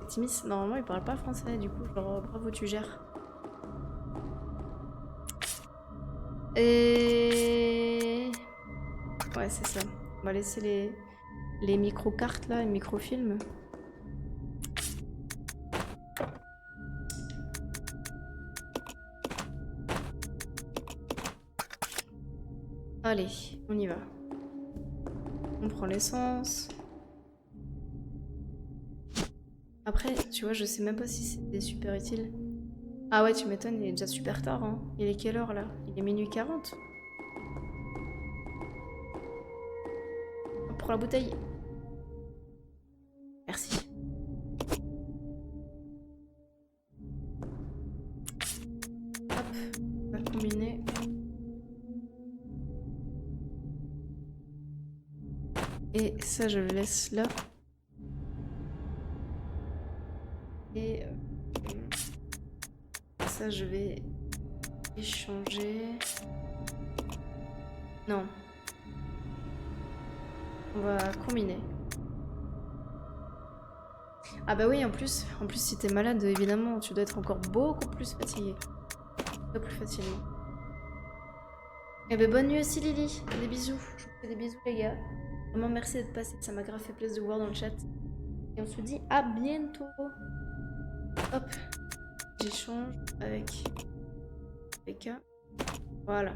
Timis, normalement il parle pas français, du coup genre bravo, tu gères. Et... Ouais, c'est ça. On va laisser les micro-cartes là, les micro-films. Allez, on y va. On prend l'essence. Après, tu vois, je sais même pas si c'était super utile. Ah ouais, tu m'étonnes, il est déjà super tard, hein. Il est quelle heure là? Il est minuit 40. On prend la bouteille. Merci. Hop, on va le combiner. Et ça, je le laisse là. Et ça, je vais échanger. Non. On va combiner. Ah bah oui, en plus si t'es malade, évidemment, tu dois être encore beaucoup plus fatigué. Beaucoup plus facilement. Eh ben bonne nuit aussi Lily. Des bisous. Je vous fais des bisous les gars. Vraiment merci d'être passé, ça m'a grave fait plaisir de vous voir dans le chat. Et on se dit à bientôt. Hop. J'échange avec PK. Voilà.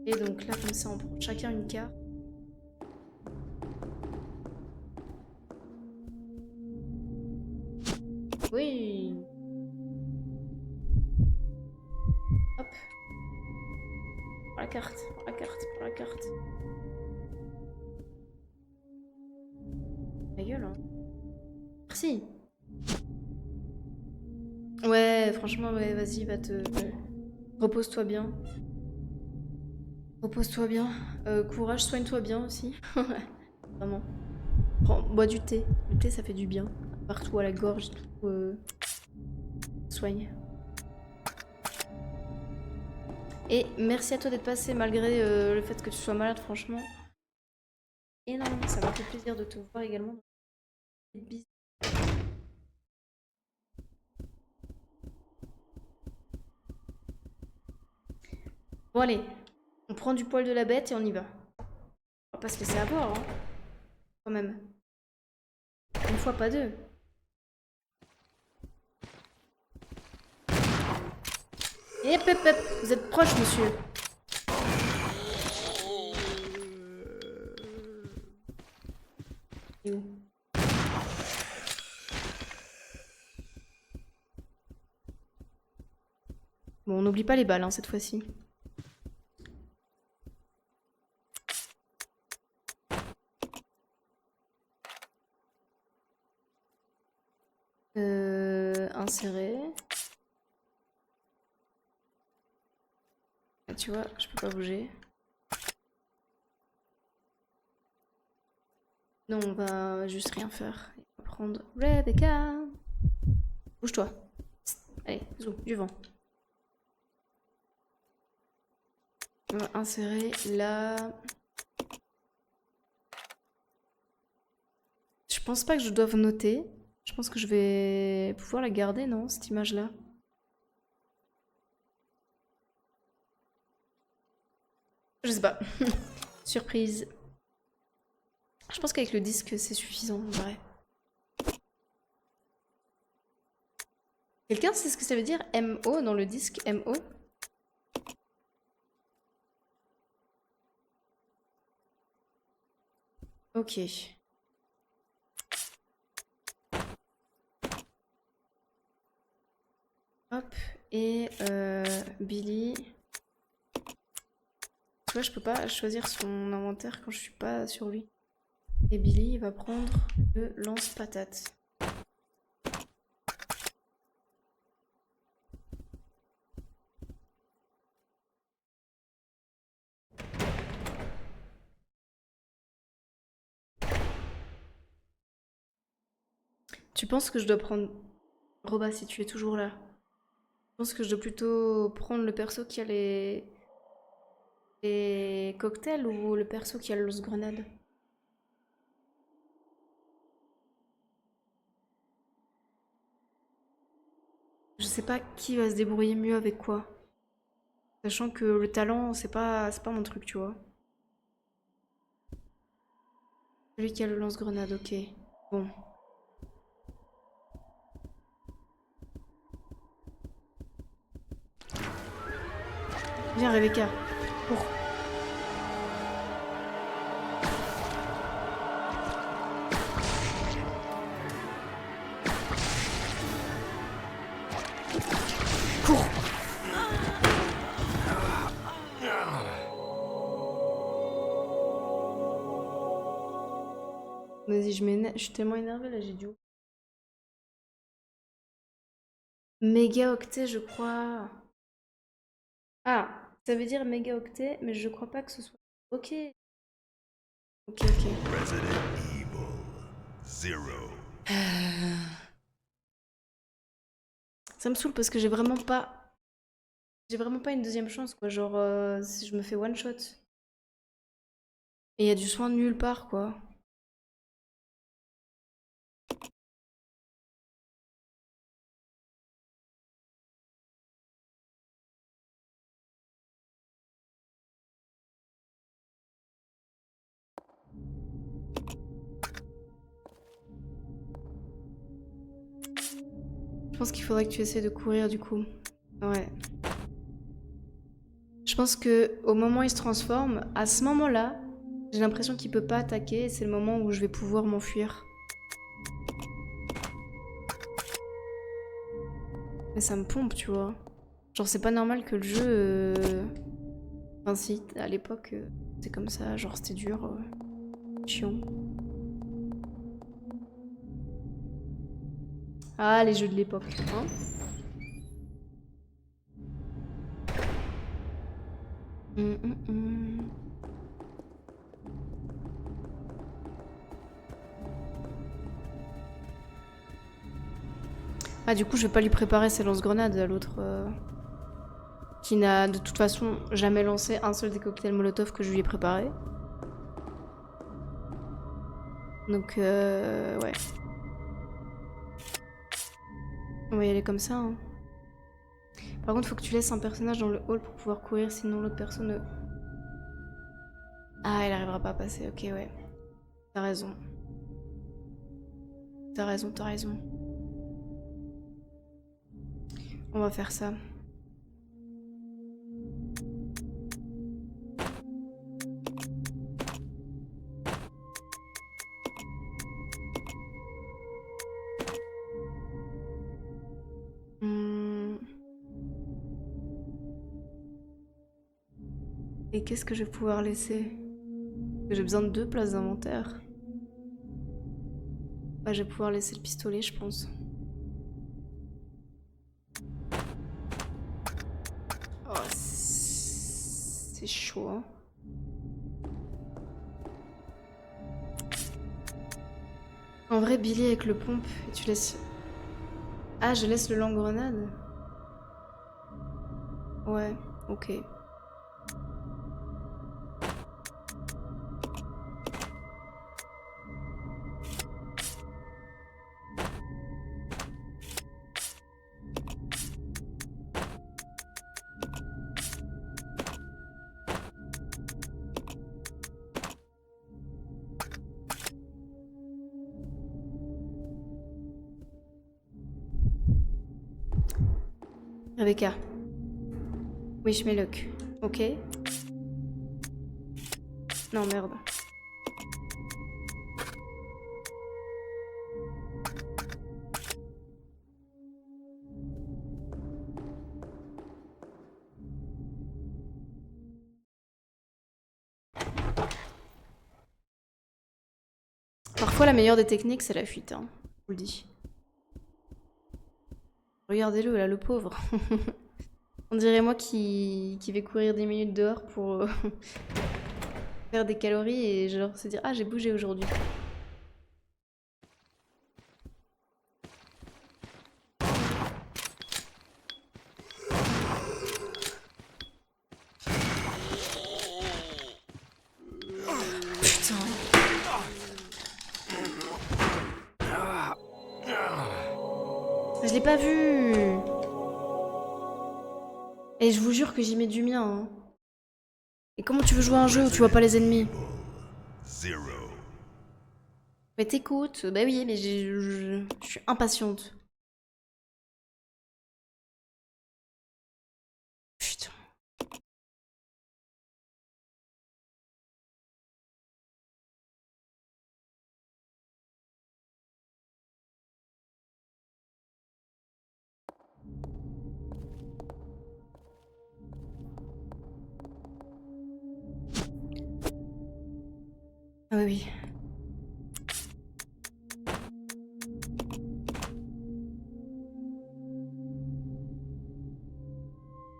Et donc là comme ça on prend chacun une carte. Oui. Hop. Prends la carte, prends la carte, prends la carte. Ta gueule, hein. Merci. Ouais, franchement, ouais, vas-y, va te... Repose-toi bien. Repose-toi bien. Courage, soigne-toi bien aussi. Vraiment. Prends, bois du thé. thé, ça fait du bien. Partout à la gorge, tout soigne. Et merci à toi d'être passé malgré le fait que tu sois malade, franchement. Énormément, ça m'a fait plaisir de te voir également. Bisous. Bon allez, on prend du poil de la bête et on y va. On va pas se laisser avoir, hein. Quand même. Une fois, pas deux. Hep hep hep, vous êtes proche, monsieur. Il est où? Bon, on n'oublie pas les balles, hein, cette fois-ci. Insérer. Ah, tu vois, je peux pas bouger. Non, on va juste rien faire. On va prendre Rebecca. Bouge-toi. Allez, zou, du vent. On va insérer là. Je pense pas que je doive noter. Je pense que je vais pouvoir la garder, non, cette image-là? Je sais pas. Surprise. Je pense qu'avec le disque, c'est suffisant, en vrai. Quelqu'un sait ce que ça veut dire MO dans le disque MO? Ok. Hop. Et Billy. Tu vois, je peux pas choisir son inventaire quand je suis pas sur lui. Et Billy, il va prendre le lance-patate. Tu penses que je dois prendre... Roba, si tu es toujours là. Je pense que je dois plutôt prendre le perso qui a les cocktails ou le perso qui a le lance-grenade? Je sais pas qui va se débrouiller mieux avec quoi. Sachant que le talent, c'est pas mon truc, tu vois. Celui qui a le lance-grenade, ok. Bon. Viens, Rebecca. Cours. Cours. Vas-y, je suis tellement énervée là, j'ai du... Mégaoctet, je crois. Ah, ça veut dire mégaoctet, mais je crois pas que ce soit... Ok. Ok, ok. Resident Evil 0. Ça me saoule parce que j'ai vraiment pas... J'ai vraiment pas une deuxième chance, quoi. Genre, si je me fais one shot. Et il y a du soin de nulle part, quoi. Je pense qu'il faudrait que tu essaies de courir, du coup. Ouais. Je pense que au moment où il se transforme, à ce moment-là, j'ai l'impression qu'il peut pas attaquer et c'est le moment où je vais pouvoir m'enfuir. Mais ça me pompe, tu vois. Genre, c'est pas normal que le jeu... Enfin si, à l'époque, c'est comme ça, genre c'était dur, chiant. Ah, les jeux de l'époque, hein. Hum. Ah, du coup, je vais pas lui préparer ses lance-grenades à l'autre. Qui n'a de toute façon jamais lancé un seul des cocktails Molotov que je lui ai préparé. Donc, ouais. On va y aller comme ça. Hein. Par contre, faut que tu laisses un personnage dans le hall pour pouvoir courir, sinon l'autre personne ne... Ah, elle arrivera pas à passer. Ok, ouais. T'as raison. T'as raison, t'as raison. On va faire ça. Et qu'est-ce que je vais pouvoir laisser? J'ai besoin de 2 places d'inventaire. Bah, je vais pouvoir laisser le pistolet, je pense. Oh, c'est chaud, hein. En vrai, Billy avec le pompe, et tu laisses... Ah, je laisse le lance-grenade? Ouais, ok. Rebecca. Wish me luck. Ok. Non, merde. Parfois, la meilleure des techniques, c'est la fuite, hein. Je vous le dis. Regardez-le, là, le pauvre. On dirait moi qui vais courir 10 minutes dehors pour faire des calories et genre se dire « Ah, j'ai bougé aujourd'hui ». Putain. Je l'ai pas vu. Et je vous jure que j'y mets du mien. Hein. Et comment tu veux jouer à un jeu où tu vois pas les ennemis? Zero. Mais t'écoutes. Bah oui, mais je suis impatiente. Putain. Ah oui, oui.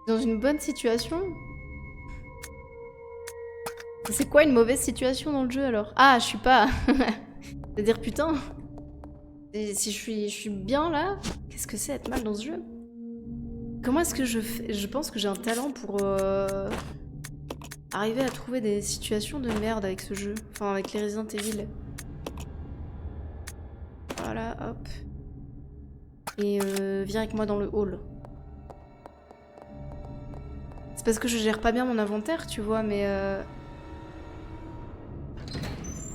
Dans une bonne situation? C'est quoi une mauvaise situation dans le jeu alors? Ah, je suis pas. C'est-à-dire putain. Et si je suis bien là, qu'est-ce que c'est être mal dans ce jeu? Comment est-ce que je fais? Je pense que j'ai un talent pour arriver à trouver des situations de merde avec ce jeu. Enfin, avec les Resident Evil. Voilà, hop. Et viens avec moi dans le hall. C'est parce que je gère pas bien mon inventaire, tu vois, mais...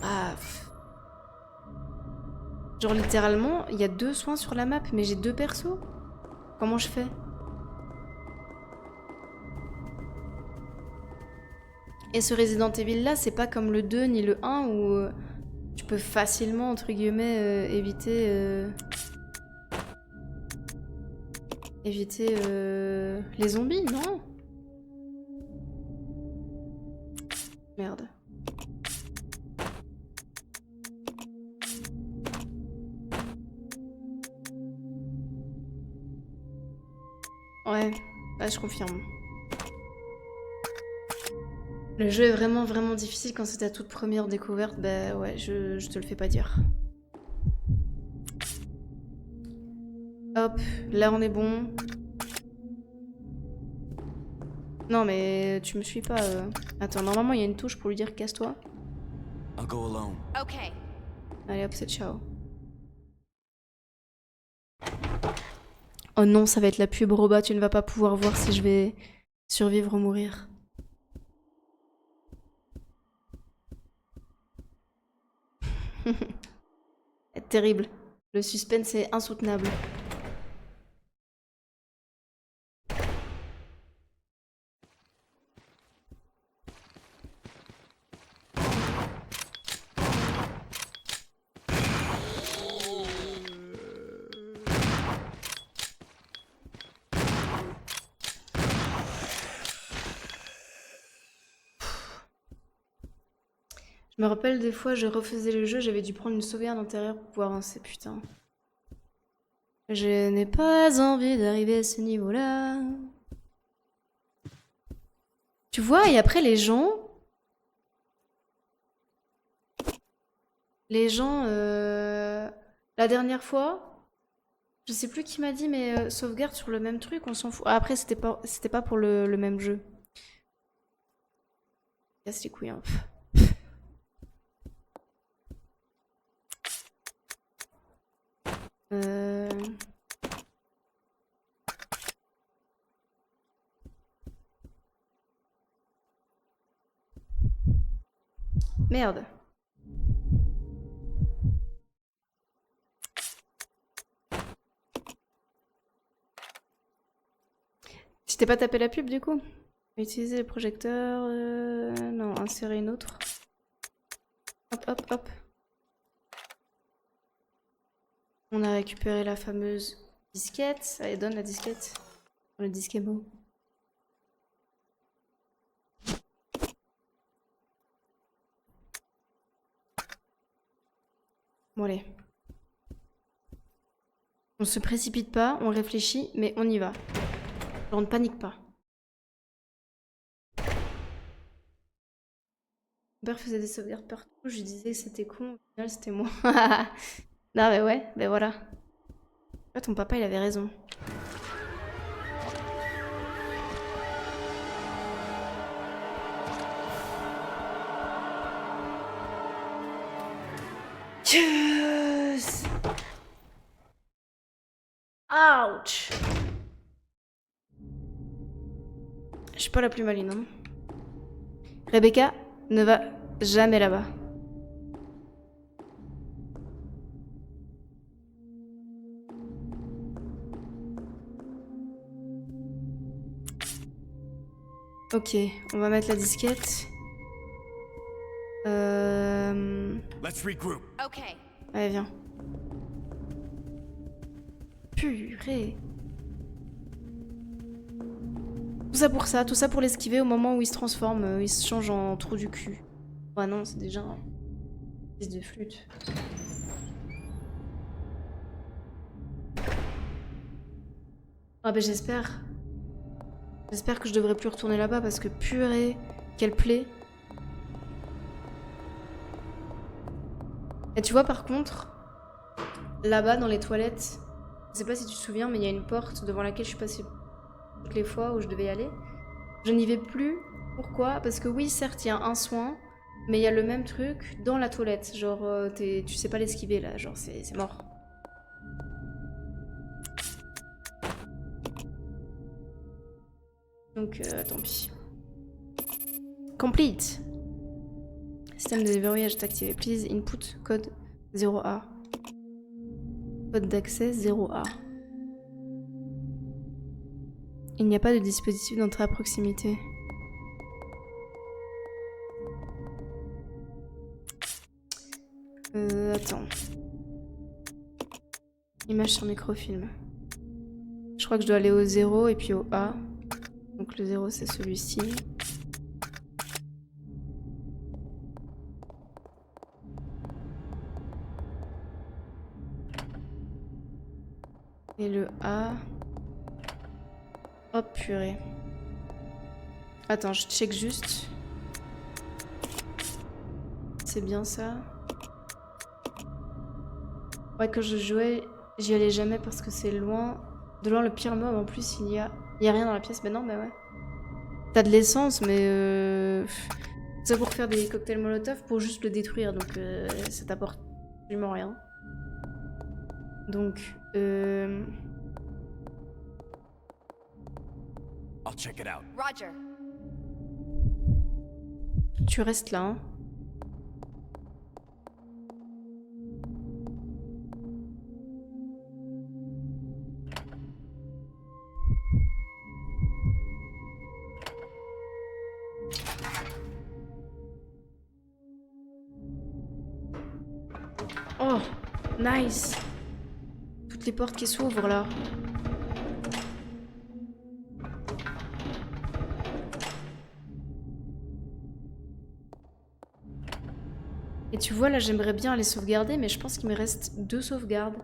Ah... Genre littéralement, il y a 2 soins sur la map, mais j'ai 2 persos. Comment je fais? Et ce Resident Evil là, c'est pas comme le 2 ni le 1 où tu peux facilement, entre guillemets, éviter... Éviter les zombies, non? Merde. Ouais, là je confirme. Le jeu est vraiment vraiment difficile quand c'est ta toute première découverte, bah ouais, je te le fais pas dire. Hop, là on est bon. Non mais tu me suis pas. Attends, normalement il y a une touche pour lui dire casse-toi. I'll go alone. Okay. Allez hop, c'est ciao. Oh non, ça va être la pub, Roba, tu ne vas pas pouvoir voir si je vais survivre ou mourir. C'est terrible. Le suspense est insoutenable. Je me rappelle des fois, je refaisais le jeu, j'avais dû prendre une sauvegarde intérieure pour pouvoir avancer, putain. Je n'ai pas envie d'arriver à ce niveau-là. Tu vois, et après les gens... La dernière fois, je sais plus qui m'a dit, mais sauvegarde sur le même truc, on s'en fout. Ah, après, c'était pas pour le même jeu. Casse les couilles, hein. Merde. Tu t'es pas tapé la pub du coup? Utiliser le projecteur... Non, insérer une autre. Hop, hop, hop. On a récupéré la fameuse disquette. Allez, donne la disquette. Le disque est beau. Bon, allez. On se précipite pas, on réfléchit, mais on y va. On ne panique pas. Mon père faisait des sauvegardes partout, je lui disais que c'était con, au final c'était moi. Non mais ouais, ben voilà. En fait, ton papa il avait raison. Yes. Ouch. Je suis pas la plus maline, hein. Rebecca ne va jamais là-bas. Ok, on va mettre la disquette. Let's regroup. Okay. Allez, viens. Purée. Tout ça pour l'esquiver au moment où il se transforme, il se change en trou du cul. Ouais non, c'est déjà un fils de flûte. Ah bah j'espère. J'espère que je devrais plus retourner là-bas parce que purée, quelle plaie. Et tu vois par contre, là-bas dans les toilettes, je sais pas si tu te souviens, mais il y a une porte devant laquelle je suis passée toutes les fois où je devais y aller. Je n'y vais plus. Pourquoi? Parce que oui, certes, il y a un soin, mais il y a le même truc dans la toilette. Genre, tu sais pas l'esquiver là, genre c'est mort. Donc, tant pis. Complete. Système de déverrouillage est activé. Please input code 0A. Code d'accès 0A. Il n'y a pas de dispositif d'entrée à proximité. Attends. Image sur microfilm. Je crois que je dois aller au 0 et puis au A. Donc le 0 c'est celui-ci. Et le A... Hop, purée. Attends, je check juste. C'est bien ça. Ouais, quand je jouais, J'y allais jamais parce que c'est loin. De loin le pire mob. En plus, il y a rien dans la pièce. Mais non, mais ouais. T'as de l'essence, mais c'est pour faire des cocktails Molotov pour juste le détruire. Donc ça t'apporte absolument rien. Donc I'll check it out. Roger. tu restes là, hein. Oh, nice. Toutes les portes qui s'ouvrent là. Et tu vois là, j'aimerais bien aller sauvegarder, mais je pense qu'il me reste 2 sauvegardes.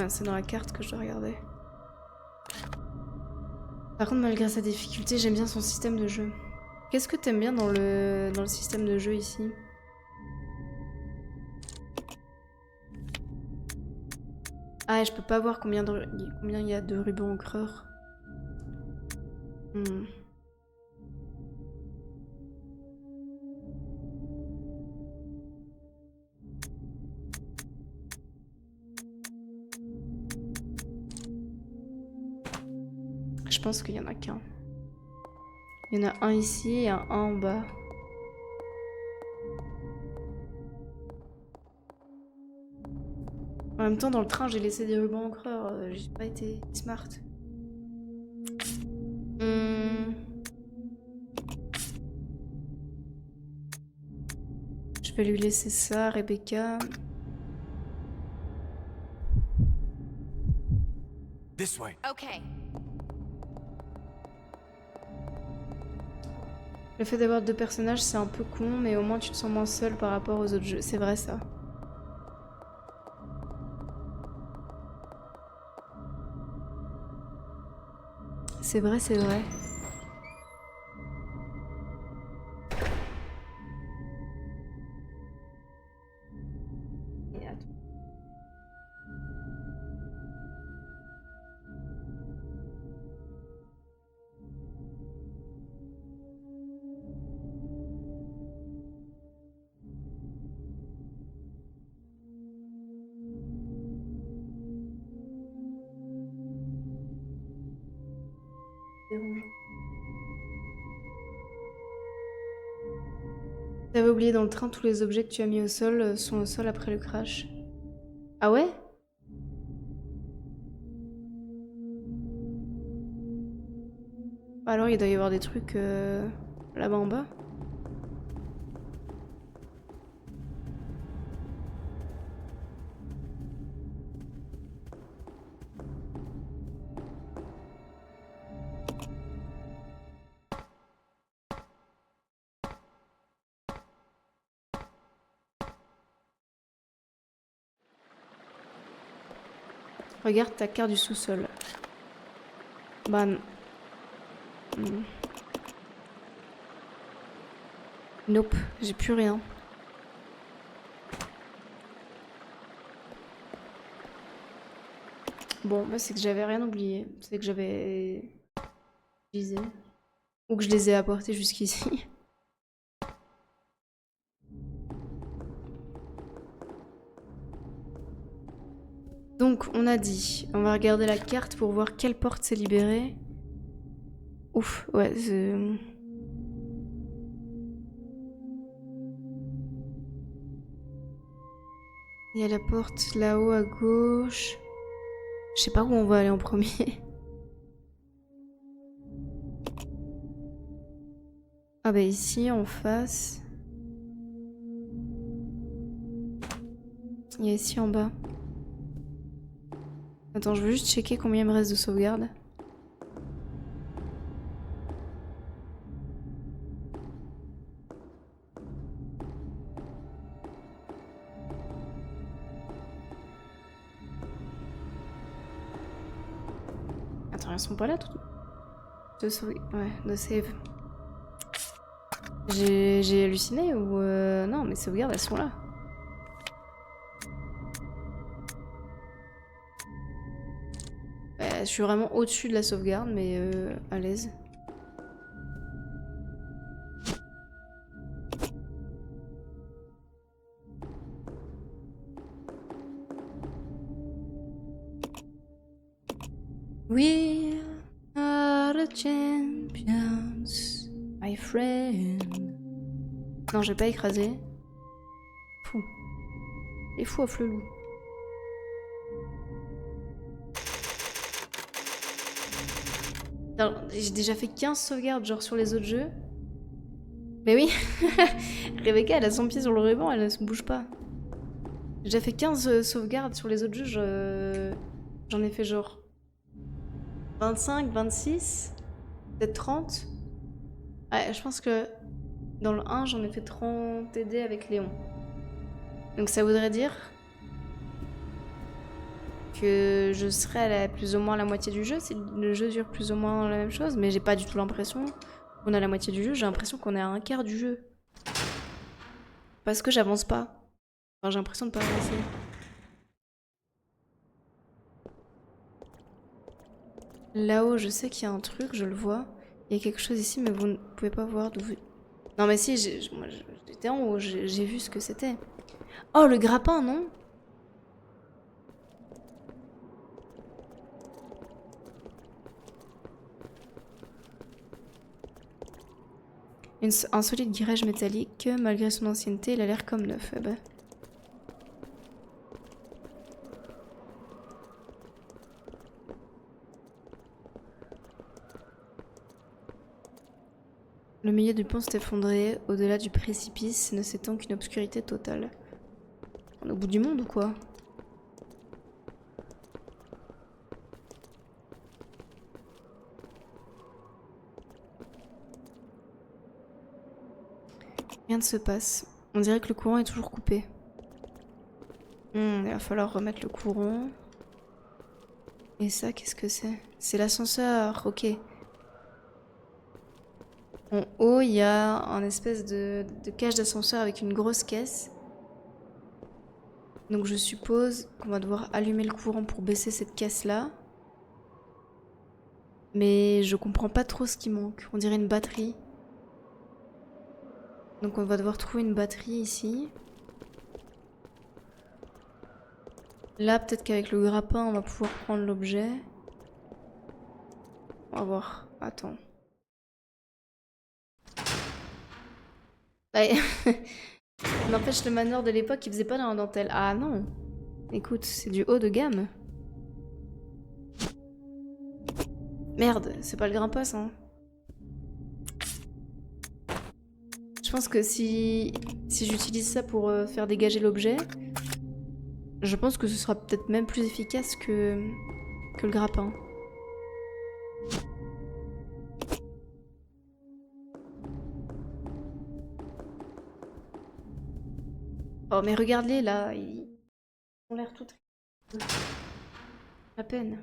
Ah, c'est dans la carte que je dois regarder. Par contre, malgré sa difficulté, j'aime bien son système de jeu. Qu'est-ce que t'aimes bien dans le système de jeu ici? Ah, et je peux pas voir combien il y a de rubans encreurs. Hmm. Je pense qu'il y en a qu'un. Il y en a un ici et un en bas. En même temps, dans le train, j'ai laissé des rubans encreurs. J'ai pas été smart. Je vais lui laisser ça, Rebecca. This way. Okay. Le fait d'avoir 2 personnages, c'est un peu con, mais au moins tu te sens moins seul par rapport aux autres jeux. C'est vrai ça. C'est vrai, c'est vrai. Et attends. Dérangeant. T'avais oublié dans le train, tous les objets que tu as mis au sol sont au sol après le crash. Ah ouais? Alors il doit y avoir des trucs là-bas en bas. Regarde ta carte du sous-sol. Bah... Nope, j'ai plus rien. Bon, bah c'est que j'avais rien oublié. C'est que j'avais utilisé. Ou que je les ai apportés jusqu'ici. Donc, on a dit, on va regarder la carte pour voir quelle porte s'est libérée. Ouf, ouais, il y a la porte là-haut à gauche. Je sais pas où on va aller en premier. Ah bah ici, en face. Il y a ici en bas. Attends, je veux juste checker combien il me reste de sauvegarde. Attends, elles sont pas là toutes. Ouais, de save. J'ai halluciné ou non, mes sauvegardes elles sont là. Je suis vraiment au-dessus de la sauvegarde, mais à l'aise. We are the champions, my friend. Non, j'ai pas écrasé. Fou. Les fous off le loup. J'ai déjà fait 15 sauvegardes, genre sur les autres jeux. Mais oui, Rebecca, elle a son pied sur le ruban, elle se bouge pas. J'ai déjà fait 15 sauvegardes sur les autres jeux, j'en ai fait genre 25, 26, peut-être 30. Ouais, je pense que dans le 1, j'en ai fait 30 TD avec Léon. Donc ça voudrait dire que je serai à plus ou moins la moitié du jeu, si le jeu dure plus ou moins la même chose, mais j'ai pas du tout l'impression qu'on a la moitié du jeu, j'ai l'impression qu'on est à un quart du jeu. Parce que j'avance pas. Enfin, j'ai l'impression de pas avancer. Là-haut, je sais qu'il y a un truc, je le vois. Il y a quelque chose ici, mais vous ne pouvez pas voir d'où vous... Non mais si, moi j'étais en haut, j'ai vu ce que c'était. Oh, le grappin, non? Un solide guirage métallique, malgré son ancienneté, il a l'air comme neuf. Eh ben. Le milieu du pont s'est effondré, au-delà du précipice, ne s'étend qu'une obscurité totale. On est au bout du monde ou quoi? Rien ne se passe. On dirait que le courant est toujours coupé. Il va falloir remettre le courant. Et ça, qu'est-ce que c'est? C'est l'ascenseur, ok. En haut, il y a un espèce de cage d'ascenseur avec une grosse caisse. Donc je suppose qu'on va devoir allumer le courant pour baisser cette caisse-là. Mais je comprends pas trop ce qui manque. On dirait une batterie. Donc on va devoir trouver une batterie ici. Là, peut-être qu'avec le grappin, on va pouvoir prendre l'objet. On va voir. Attends. Ouais. N'empêche, le manoir de l'époque, il faisait pas dans la dentelle. Ah non. Écoute, c'est du haut de gamme. Merde, c'est pas le grimpos, hein. Je pense que si j'utilise ça pour faire dégager l'objet, je pense que ce sera peut-être même plus efficace que le grappin. Oh mais regarde-les là, ils ont l'air tout tristes. À peine.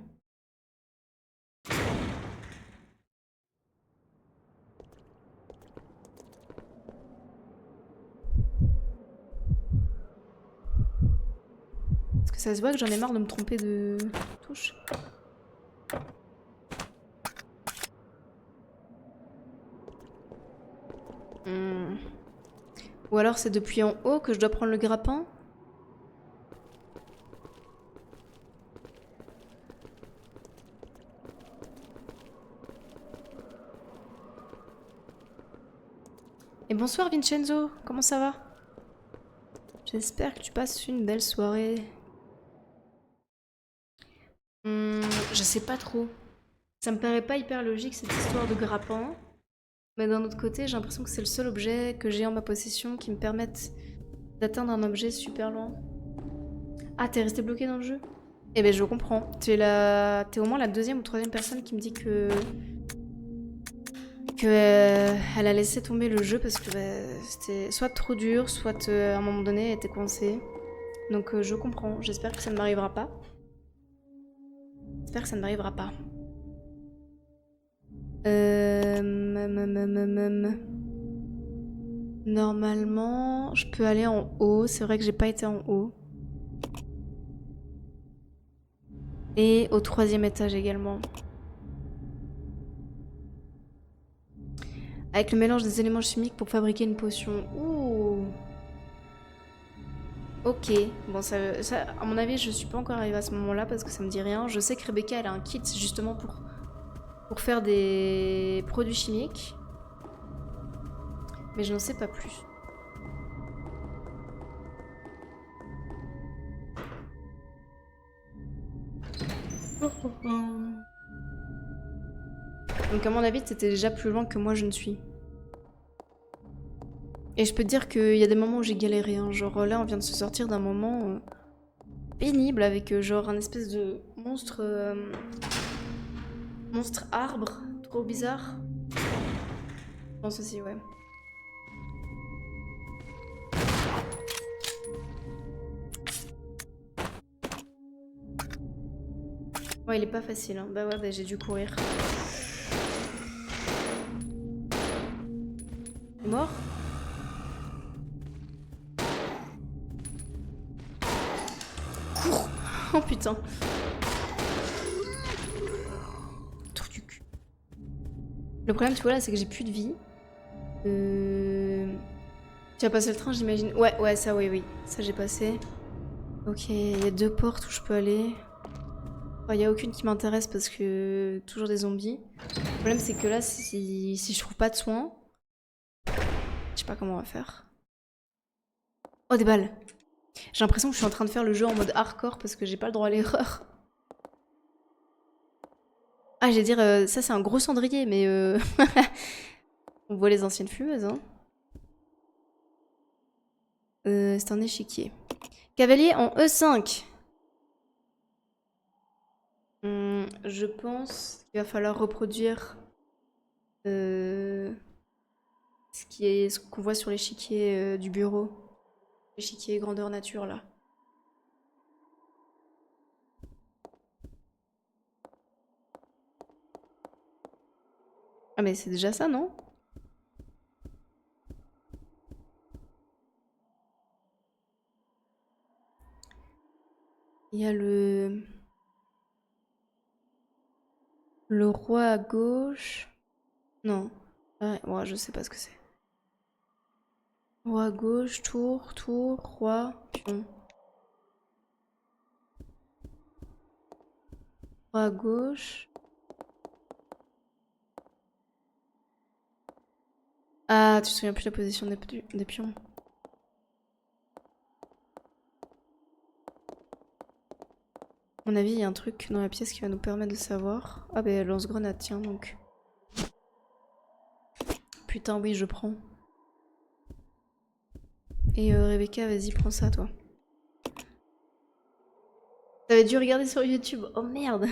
Est-ce que ça se voit que j'en ai marre de me tromper de touche? Ou alors c'est depuis en haut que je dois prendre le grappin? Et bonsoir Vincenzo, comment ça va? J'espère que tu passes une belle soirée. Je sais pas trop. Ça me paraît pas hyper logique cette histoire de grappin. Mais d'un autre côté, j'ai l'impression que c'est le seul objet que j'ai en ma possession qui me permette d'atteindre un objet super loin. Ah, t'es resté bloqué dans le jeu? Eh ben je comprends. T'es au moins la deuxième ou troisième personne qui me dit que elle a laissé tomber le jeu parce que c'était soit trop dur, soit à un moment donné elle était coincée. Donc je comprends. J'espère que ça ne m'arrivera pas. J'espère que ça ne m'arrivera pas. Normalement, je peux aller en haut. C'est vrai que j'ai pas été en haut. Et au 3e étage également. Avec le mélange des éléments chimiques pour fabriquer une potion. Ouh. Ok. Bon, ça, à mon avis, je suis pas encore arrivée à ce moment-là parce que ça me dit rien. Je sais que Rebecca, elle a un kit justement pour faire des produits chimiques. Mais je n'en sais pas plus. Donc à mon avis, t'étais déjà plus loin que moi je ne suis. Et je peux te dire qu'il y a des moments où j'ai galéré. Hein. Genre là, on vient de se sortir d'un moment pénible avec genre un espèce de monstre... monstre arbre. Trop bizarre. Je pense aussi, ouais. Ouais, il est pas facile. Hein. Bah ouais, bah, j'ai dû courir. T'es mort? Cours! Oh putain. Trou du cul. Le problème, tu vois là, c'est que j'ai plus de vie. Tu as passé le train, j'imagine. Ouais, ça, oui. Ça, j'ai passé. Ok, il y a 2 portes où je peux aller. Il n'y a aucune qui m'intéresse parce que toujours des zombies. Le problème, c'est que là, si je trouve pas de soins, je sais pas comment on va faire. Oh, des balles! J'ai l'impression que je suis en train de faire le jeu en mode hardcore parce que j'ai pas le droit à l'erreur. Ah, j'allais dire, ça c'est un gros cendrier, mais on voit les anciennes fumeuses, hein. C'est un échiquier. Cavalier en E5. Je pense qu'il va falloir reproduire ce qu'on voit sur l'échiquier du bureau. L'échiquier grandeur nature, là. Ah mais c'est déjà ça, non? Il y a le roi à gauche. Non. Ouais, je sais pas ce que c'est. Roi à gauche, tour, roi, pion. Roi à gauche. Ah, tu te souviens plus de la position des pions. À mon avis, il y a un truc dans la pièce qui va nous permettre de savoir. Ah bah lance-grenade, tiens donc. Putain, oui, je prends. Et Rebecca, vas-y, prends ça, toi. T'avais dû regarder sur YouTube. Oh merde.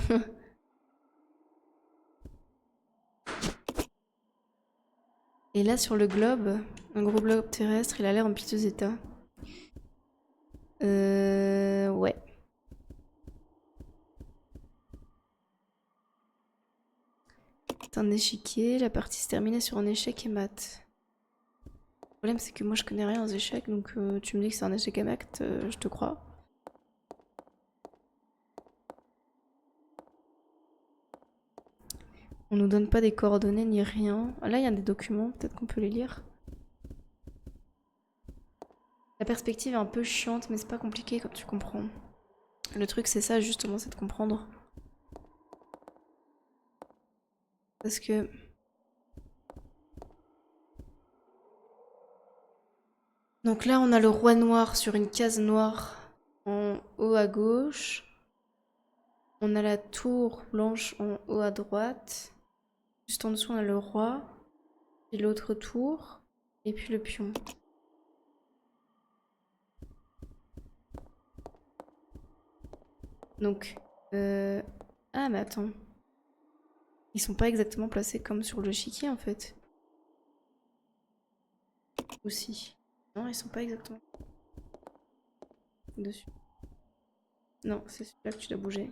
Et là, sur le globe, un gros globe terrestre, il a l'air en piteux état. Ouais. C'est un échiquier, la partie se terminait sur un échec et mat. Le problème, c'est que moi, je connais rien aux échecs, donc tu me dis que c'est un échec et mat, je te crois. On nous donne pas des coordonnées ni rien. Ah, là, il y a des documents, peut-être qu'on peut les lire. La perspective est un peu chiante, mais c'est pas compliqué comme tu comprends. Le truc, c'est ça, justement, c'est de comprendre. Parce que... Donc là, on a le roi noir sur une case noire en haut à gauche. On a la tour blanche en haut à droite. Juste en dessous, on a le roi. Puis l'autre tour. Et puis le pion. Donc... Ah, mais attends. Ils sont pas exactement placés comme sur le chiquier, en fait. Aussi. Non, ils sont pas exactement dessus. Non, c'est celui-là que tu dois bouger.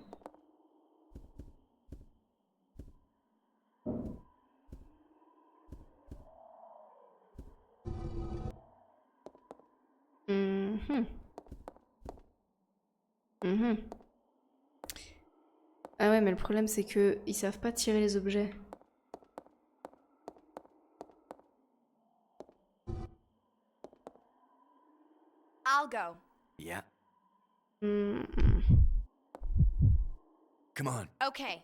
Mhm. Ah ouais, mais le problème c'est que ils savent pas tirer les objets. I'll go. Yeah. Hmm. Come on. Okay.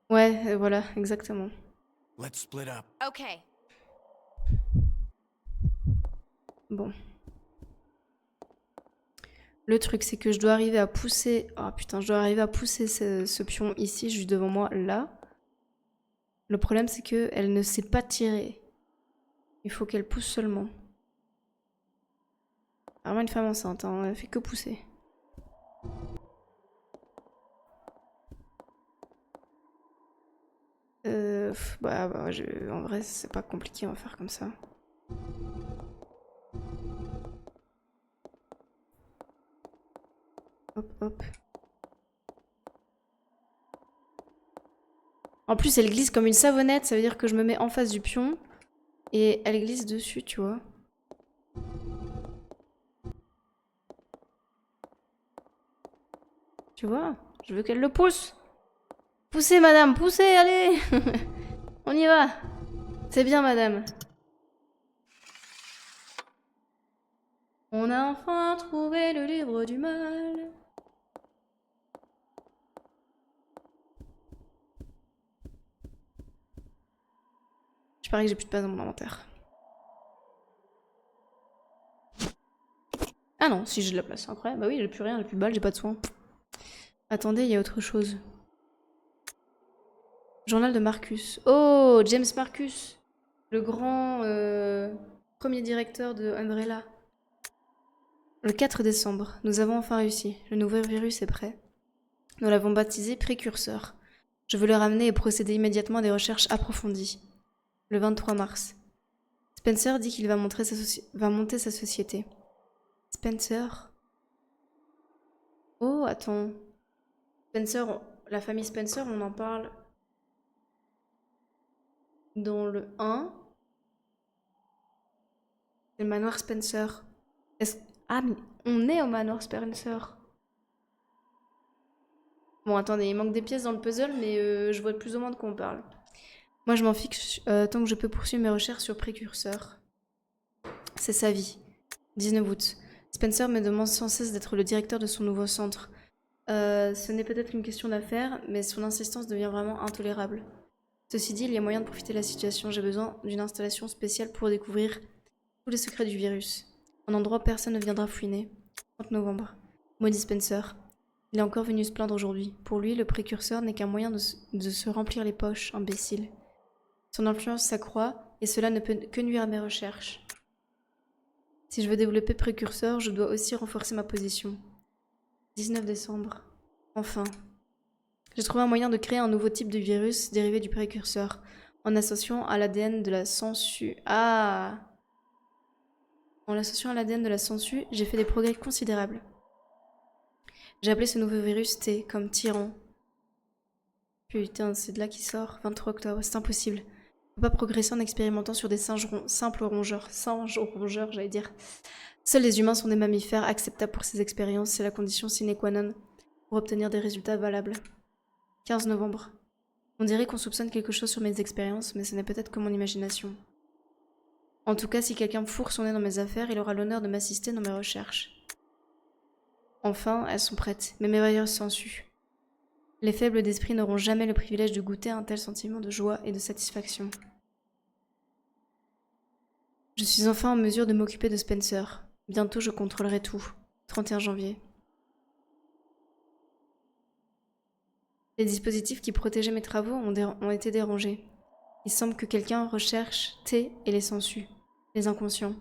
Ouais, voilà, exactement. Let's split up. Okay. Bon. Le truc, c'est que je dois arriver à pousser... Oh putain, je dois arriver à pousser ce pion ici, juste devant moi, là. Le problème, c'est que elle ne sait pas tirer. Il faut qu'elle pousse seulement. Vraiment une femme enceinte, hein, elle fait que pousser. En vrai, c'est pas compliqué, on va faire comme ça. Hop, hop. En plus, elle glisse comme une savonnette, ça veut dire que je me mets en face du pion et elle glisse dessus, tu vois. Tu vois? Je veux qu'elle le pousse. Poussez, madame, poussez, allez. On y va. C'est bien, madame. On a enfin trouvé le livre du mal. Je parie que j'ai plus de place dans mon inventaire. Ah non, si j'ai de la place, incroyable. Bah oui, j'ai plus rien, j'ai plus de balles, j'ai pas de soins. Attendez, il y a autre chose. Journal de Marcus. Oh, James Marcus. Le grand premier directeur de Umbrella. Le 4 décembre, nous avons enfin réussi. Le nouveau virus est prêt. Nous l'avons baptisé Précurseur. Je veux le ramener et procéder immédiatement à des recherches approfondies. Le 23 mars. Spencer dit qu'il va monter sa société. Spencer? Oh, attends. Spencer, la famille Spencer, on en parle dans le 1. C'est le manoir Spencer. Ah, mais on est au manoir Spencer. Bon, attendez, il manque des pièces dans le puzzle, mais je vois plus ou moins de quoi on parle. Moi, je m'en fiche tant que je peux poursuivre mes recherches sur Précurseur. C'est sa vie. 19 août. Spencer me demande sans cesse d'être le directeur de son nouveau centre. Ce n'est peut-être une question d'affaires, mais son insistance devient vraiment intolérable. Ceci dit, il y a moyen de profiter de la situation. J'ai besoin d'une installation spéciale pour découvrir tous les secrets du virus. Un endroit où personne ne viendra fouiner. 30 novembre. Maudit Spencer. Il est encore venu se plaindre aujourd'hui. Pour lui, le précurseur n'est qu'un moyen de se remplir les poches, imbécile. Son influence s'accroît, et cela ne peut que nuire à mes recherches. Si je veux développer précurseur, je dois aussi renforcer ma position. 19 décembre. Enfin. J'ai trouvé un moyen de créer un nouveau type de virus dérivé du précurseur, en associant à l'ADN de la sangsue. Ah! En l'associant à l'ADN de la sangsue, j'ai fait des progrès considérables. J'ai appelé ce nouveau virus T, comme tyran. Putain, c'est de là qu'il sort. 23 octobre, c'est impossible. On peut pas progresser en expérimentant sur des simples rongeurs. Singes rongeurs, j'allais dire. Seuls les humains sont des mammifères acceptables pour ces expériences. C'est la condition sine qua non pour obtenir des résultats valables. 15 novembre. On dirait qu'on soupçonne quelque chose sur mes expériences, mais ce n'est peut-être que mon imagination. En tout cas, si quelqu'un fourre son nez dans mes affaires, il aura l'honneur de m'assister dans mes recherches. Enfin, elles sont prêtes, mais mes veilleurs s'ensuent. Les faibles d'esprit n'auront jamais le privilège de goûter un tel sentiment de joie et de satisfaction. Je suis enfin en mesure de m'occuper de Spencer. Bientôt, je contrôlerai tout. 31 janvier. Les dispositifs qui protégeaient mes travaux ont été dérangés. Il semble que quelqu'un recherche T et les sangsues, les inconscients.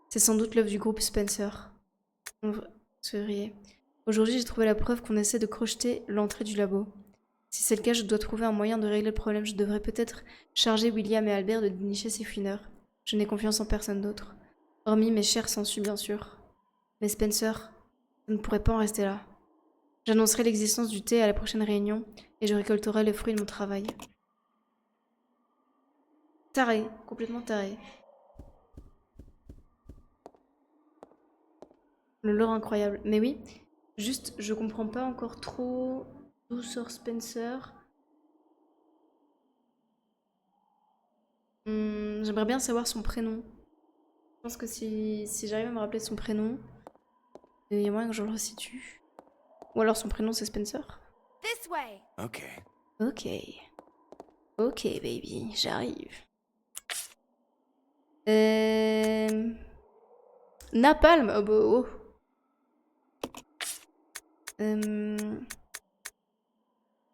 C'est sans doute l'œuvre du groupe Spencer. Février. Aujourd'hui, j'ai trouvé la preuve qu'on essaie de crocheter l'entrée du labo. Si c'est le cas, je dois trouver un moyen de régler le problème. Je devrais peut-être charger William et Albert de dénicher ces fouineurs. Je n'ai confiance en personne d'autre. Hormis mes chers sangsues, bien sûr. Mais Spencer, je ne pourrais pas en rester là. J'annoncerai l'existence du thé à la prochaine réunion et je récolterai les fruits de mon travail. Taré, complètement taré. Le lore incroyable. Mais oui, juste, je comprends pas encore trop d'où sort Spencer. J'aimerais bien savoir son prénom. Je pense que si j'arrive à me rappeler son prénom, il y a moyen que je le resitue. Ou alors son prénom c'est Spencer. This way. Okay. Ok. Ok, baby, j'arrive. Napalm, oh bah oh.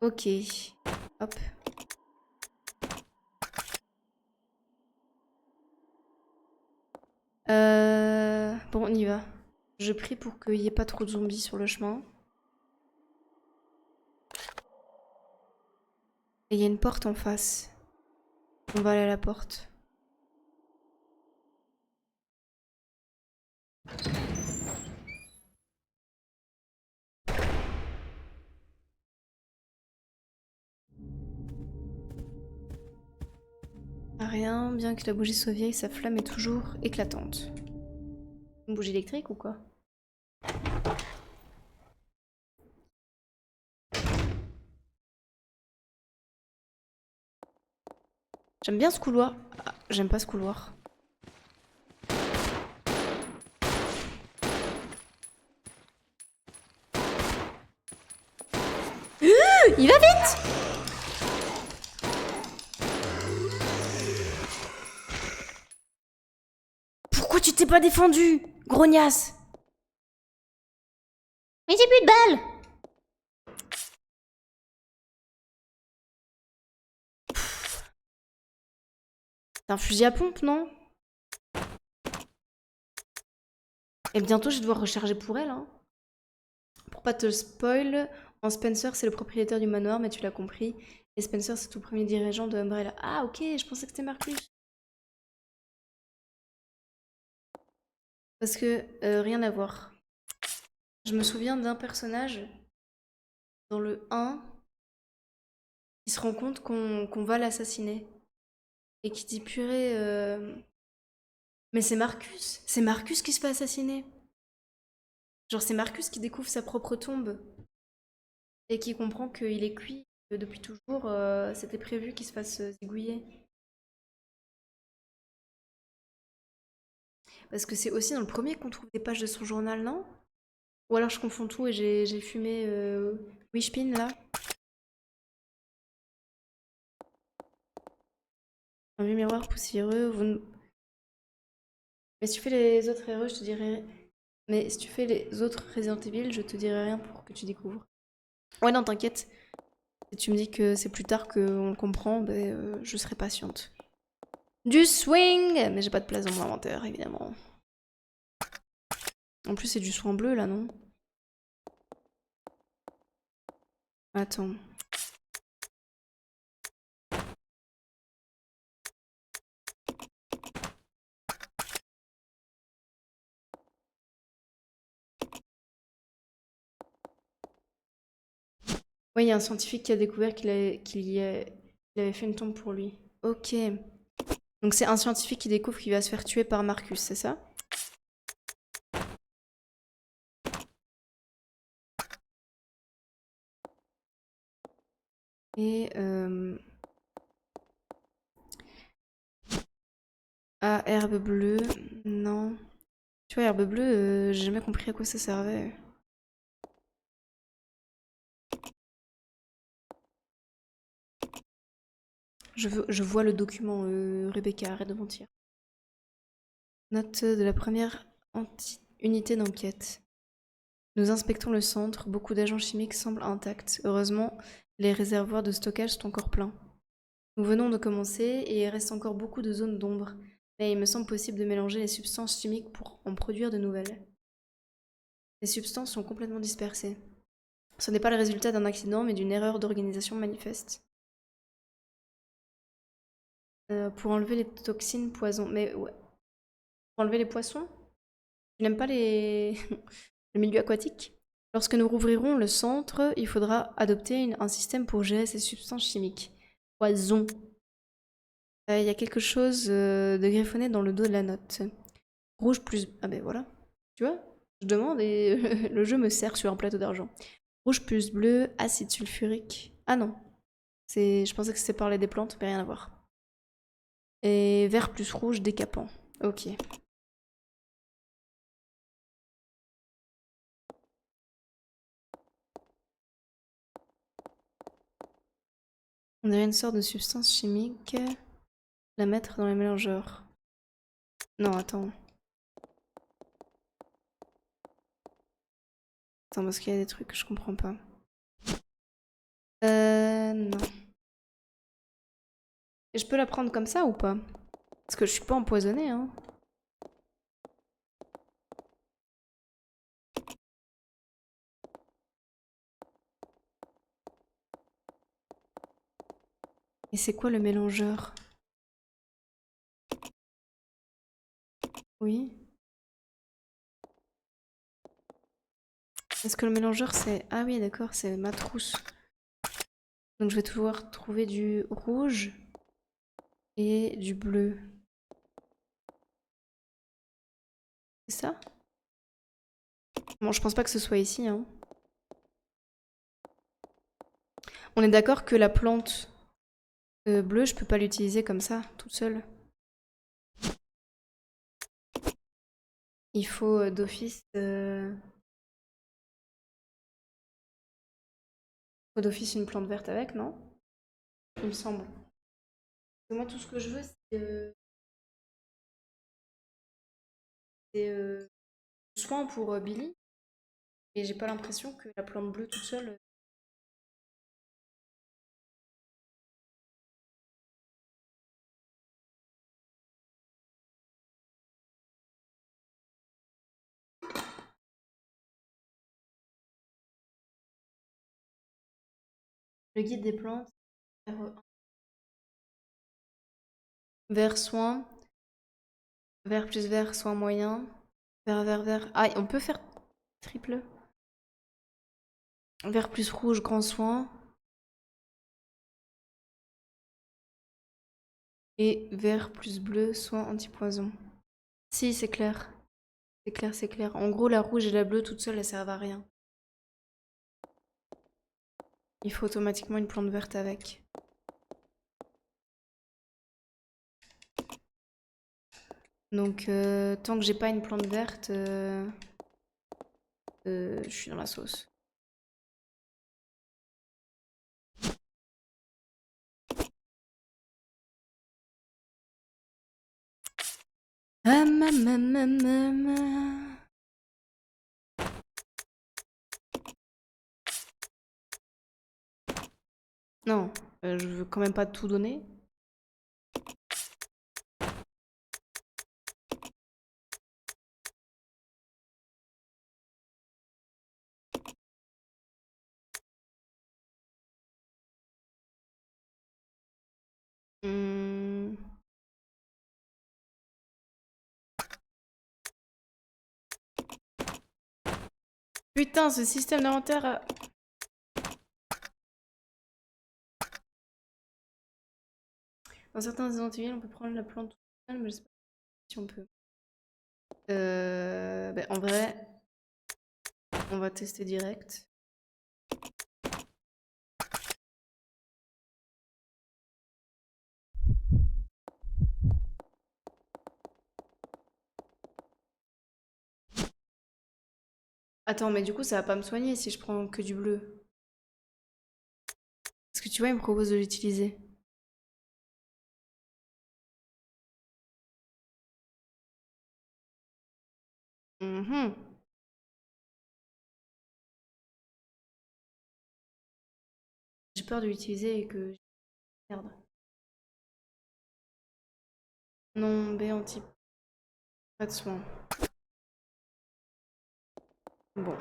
Ok. Hop. Bon, on y va. Je prie pour qu'il n'y ait pas trop de zombies sur le chemin. Et il y a une porte en face. On va aller à la porte. Rien, bien que la bougie soit vieille, sa flamme est toujours éclatante. Une bougie électrique ou quoi? J'aime bien ce couloir. Ah, j'aime pas ce couloir. Il va vite! Pourquoi tu t'es pas défendu, grognasse? Mais j'ai plus de balles! C'est un fusil à pompe, non? Et bientôt, je vais devoir recharger pour elle, hein. Pour pas te spoil, en Spencer, c'est le propriétaire du manoir, mais tu l'as compris. Et Spencer, c'est tout premier dirigeant de Umbrella. Ah, ok, je pensais que c'était Marcus. Parce que, rien à voir. Je me souviens d'un personnage dans le 1 qui se rend compte qu'on va l'assassiner. Et qui dit purée, mais c'est Marcus! C'est Marcus qui se fait assassiner! Genre, c'est Marcus qui découvre sa propre tombe. Et qui comprend qu'il est cuit, que depuis toujours, c'était prévu qu'il se fasse zigouiller. Parce que c'est aussi dans le premier qu'on trouve des pages de son journal, non? Ou alors je confonds tout et j'ai fumé Wishpin là. Un vieux miroir poussiéreux. Mais si tu fais les autres héros, je te dirai. Mais si tu fais les autres Resident Evil, je te dirai rien pour que tu découvres. Ouais, non, t'inquiète. Si tu me dis que c'est plus tard qu'on le comprend, ben, je serai patiente. Du swing! Mais j'ai pas de place dans mon inventaire, évidemment. En plus, c'est du soin bleu là, non? Attends. Ouais, il y a un scientifique qui a découvert qu'il avait fait une tombe pour lui. Ok. Donc c'est un scientifique qui découvre qu'il va se faire tuer par Marcus, c'est ça? Et ah, herbe bleue, non. Tu vois, herbe bleue, j'ai jamais compris à quoi ça servait. Je vois le document, Rebecca, arrête de mentir. Note de la première unité d'enquête. Nous inspectons le centre, beaucoup d'agents chimiques semblent intacts. Heureusement, les réservoirs de stockage sont encore pleins. Nous venons de commencer et il reste encore beaucoup de zones d'ombre, mais il me semble possible de mélanger les substances chimiques pour en produire de nouvelles. Les substances sont complètement dispersées. Ce n'est pas le résultat d'un accident, mais d'une erreur d'organisation manifeste. Pour enlever les toxines poison. Mais ouais. Pour enlever les poissons? Tu n'aimes pas les... le milieu aquatique? Lorsque nous rouvrirons le centre, il faudra adopter un système pour gérer ces substances chimiques. Poison. Il y a quelque chose de griffonné dans le dos de la note. Rouge plus... Ah ben voilà. Tu vois? Je demande et le jeu me sert sur un plateau d'argent. Rouge plus bleu, acide sulfurique. Ah non. Je pensais que c'était parler des plantes, mais rien à voir. Et vert plus rouge, décapant. Ok. On dirait une sorte de substance chimique. La mettre dans les mélangeurs. Non, attends. Attends, parce qu'il y a des trucs que je comprends pas. Non. Et je peux la prendre comme ça ou pas? Parce que je suis pas empoisonnée, hein. Et c'est quoi le mélangeur? Oui. Est-ce que le mélangeur c'est... Ah oui, d'accord, c'est ma trousse. Donc je vais devoir trouver du rouge et du bleu. C'est ça? Bon, je pense pas que ce soit ici, hein. On est d'accord que la plante bleue, je peux pas l'utiliser comme ça, toute seule. Il faut d'office... faut d'office une plante verte avec, non? Il me semble. Moi, tout ce que je veux, c'est soin pour Billy. Et j'ai pas l'impression que la plante bleue toute seule... Le guide des plantes, vert soin, vert plus vert soin moyen, vert vert vert. Ah, on peut faire triple. Vert plus rouge grand soin. Et vert plus bleu soin anti-poison. Si, c'est clair. C'est clair, c'est clair. En gros, la rouge et la bleue toutes seules, elles servent à rien. Il faut automatiquement une plante verte avec. Donc, tant que j'ai pas une plante verte, je suis dans la sauce. Non, je veux quand même pas tout donner. Hmm. Putain, ce système d'inventaire... Dans certains éventuels, on peut prendre la plante toute seule, mais je sais pas si on peut. Ben, en vrai, on va tester direct. Attends, mais du coup, ça va pas me soigner si je prends que du bleu. Parce que tu vois, il me propose de l'utiliser. Mhm. J'ai peur de l'utiliser et que je perde. Non, B anti... Pas de soin. Bon.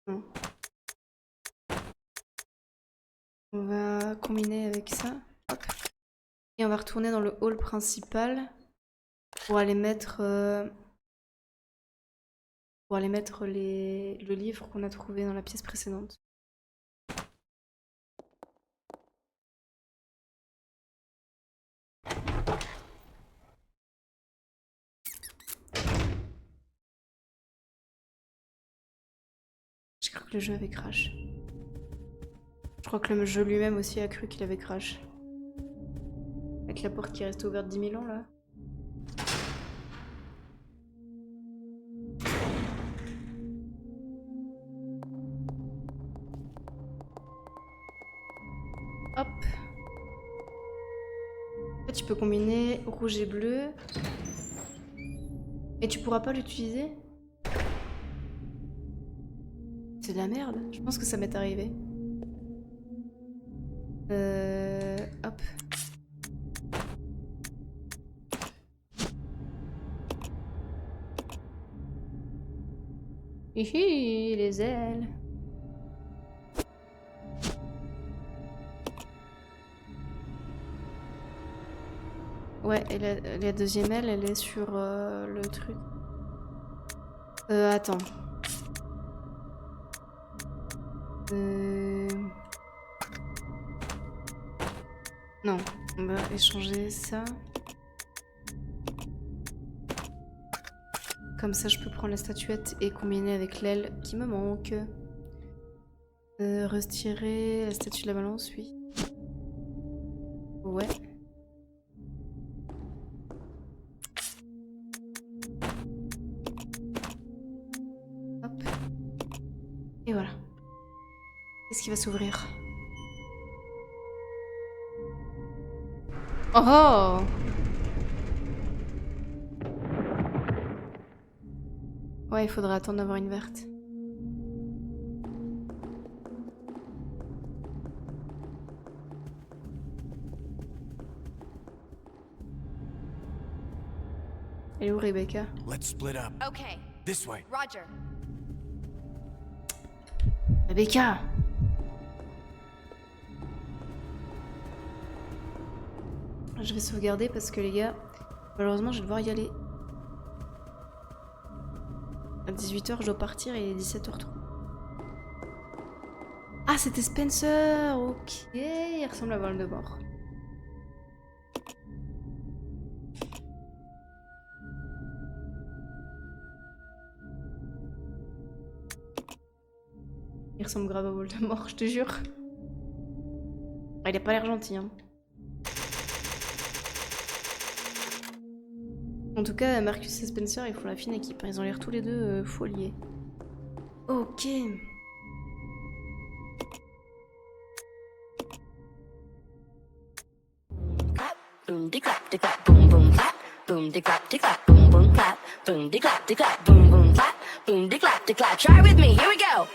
Non. On va combiner avec ça. Hop. Et on va retourner dans le hall principal pour aller mettre... pour aller mettre le livre qu'on a trouvé dans la pièce précédente. J'ai cru que le jeu avait crash. Je crois que le jeu lui-même aussi a cru qu'il avait crash. Avec la porte qui reste ouverte 10 000 ans là. Hop. Là, tu peux combiner rouge et bleu. Et tu pourras pas l'utiliser? C'est de la merde. Je pense que ça m'est arrivé. Hop. Hihi, les ailes. Ouais, et la deuxième aile, elle est sur le truc. Attends. Non, on va échanger ça. Comme ça, je peux prendre la statuette et combiner avec l'aile qui me manque. Retirer la statue de la balance, oui. Ouais. Hop. Et voilà. Qu'est-ce qui va s'ouvrir? Oh oh! Ouais, il faudra attendre d'avoir une verte. Elle est où Rebecca? Let's split up. Okay. This way. Roger. Rebecca! Je vais sauvegarder parce que les gars, malheureusement je vais devoir y aller. À 18 h je dois partir et il est 17 h 30. Ah, c'était Spencer! Ok, il ressemble à Voldemort. Il ressemble grave à Voldemort, je te jure. Ah, il a pas l'air gentil, hein. En tout cas, Marcus et Spencer, ils font la fine équipe. Ils ont l'air tous les deux faux liés. Ok. Boom de clap de clap boom boom clap. Boom de clap boom boom clap. Boom de clap boom boom clap. Boom de clap. Try with me. Here we go.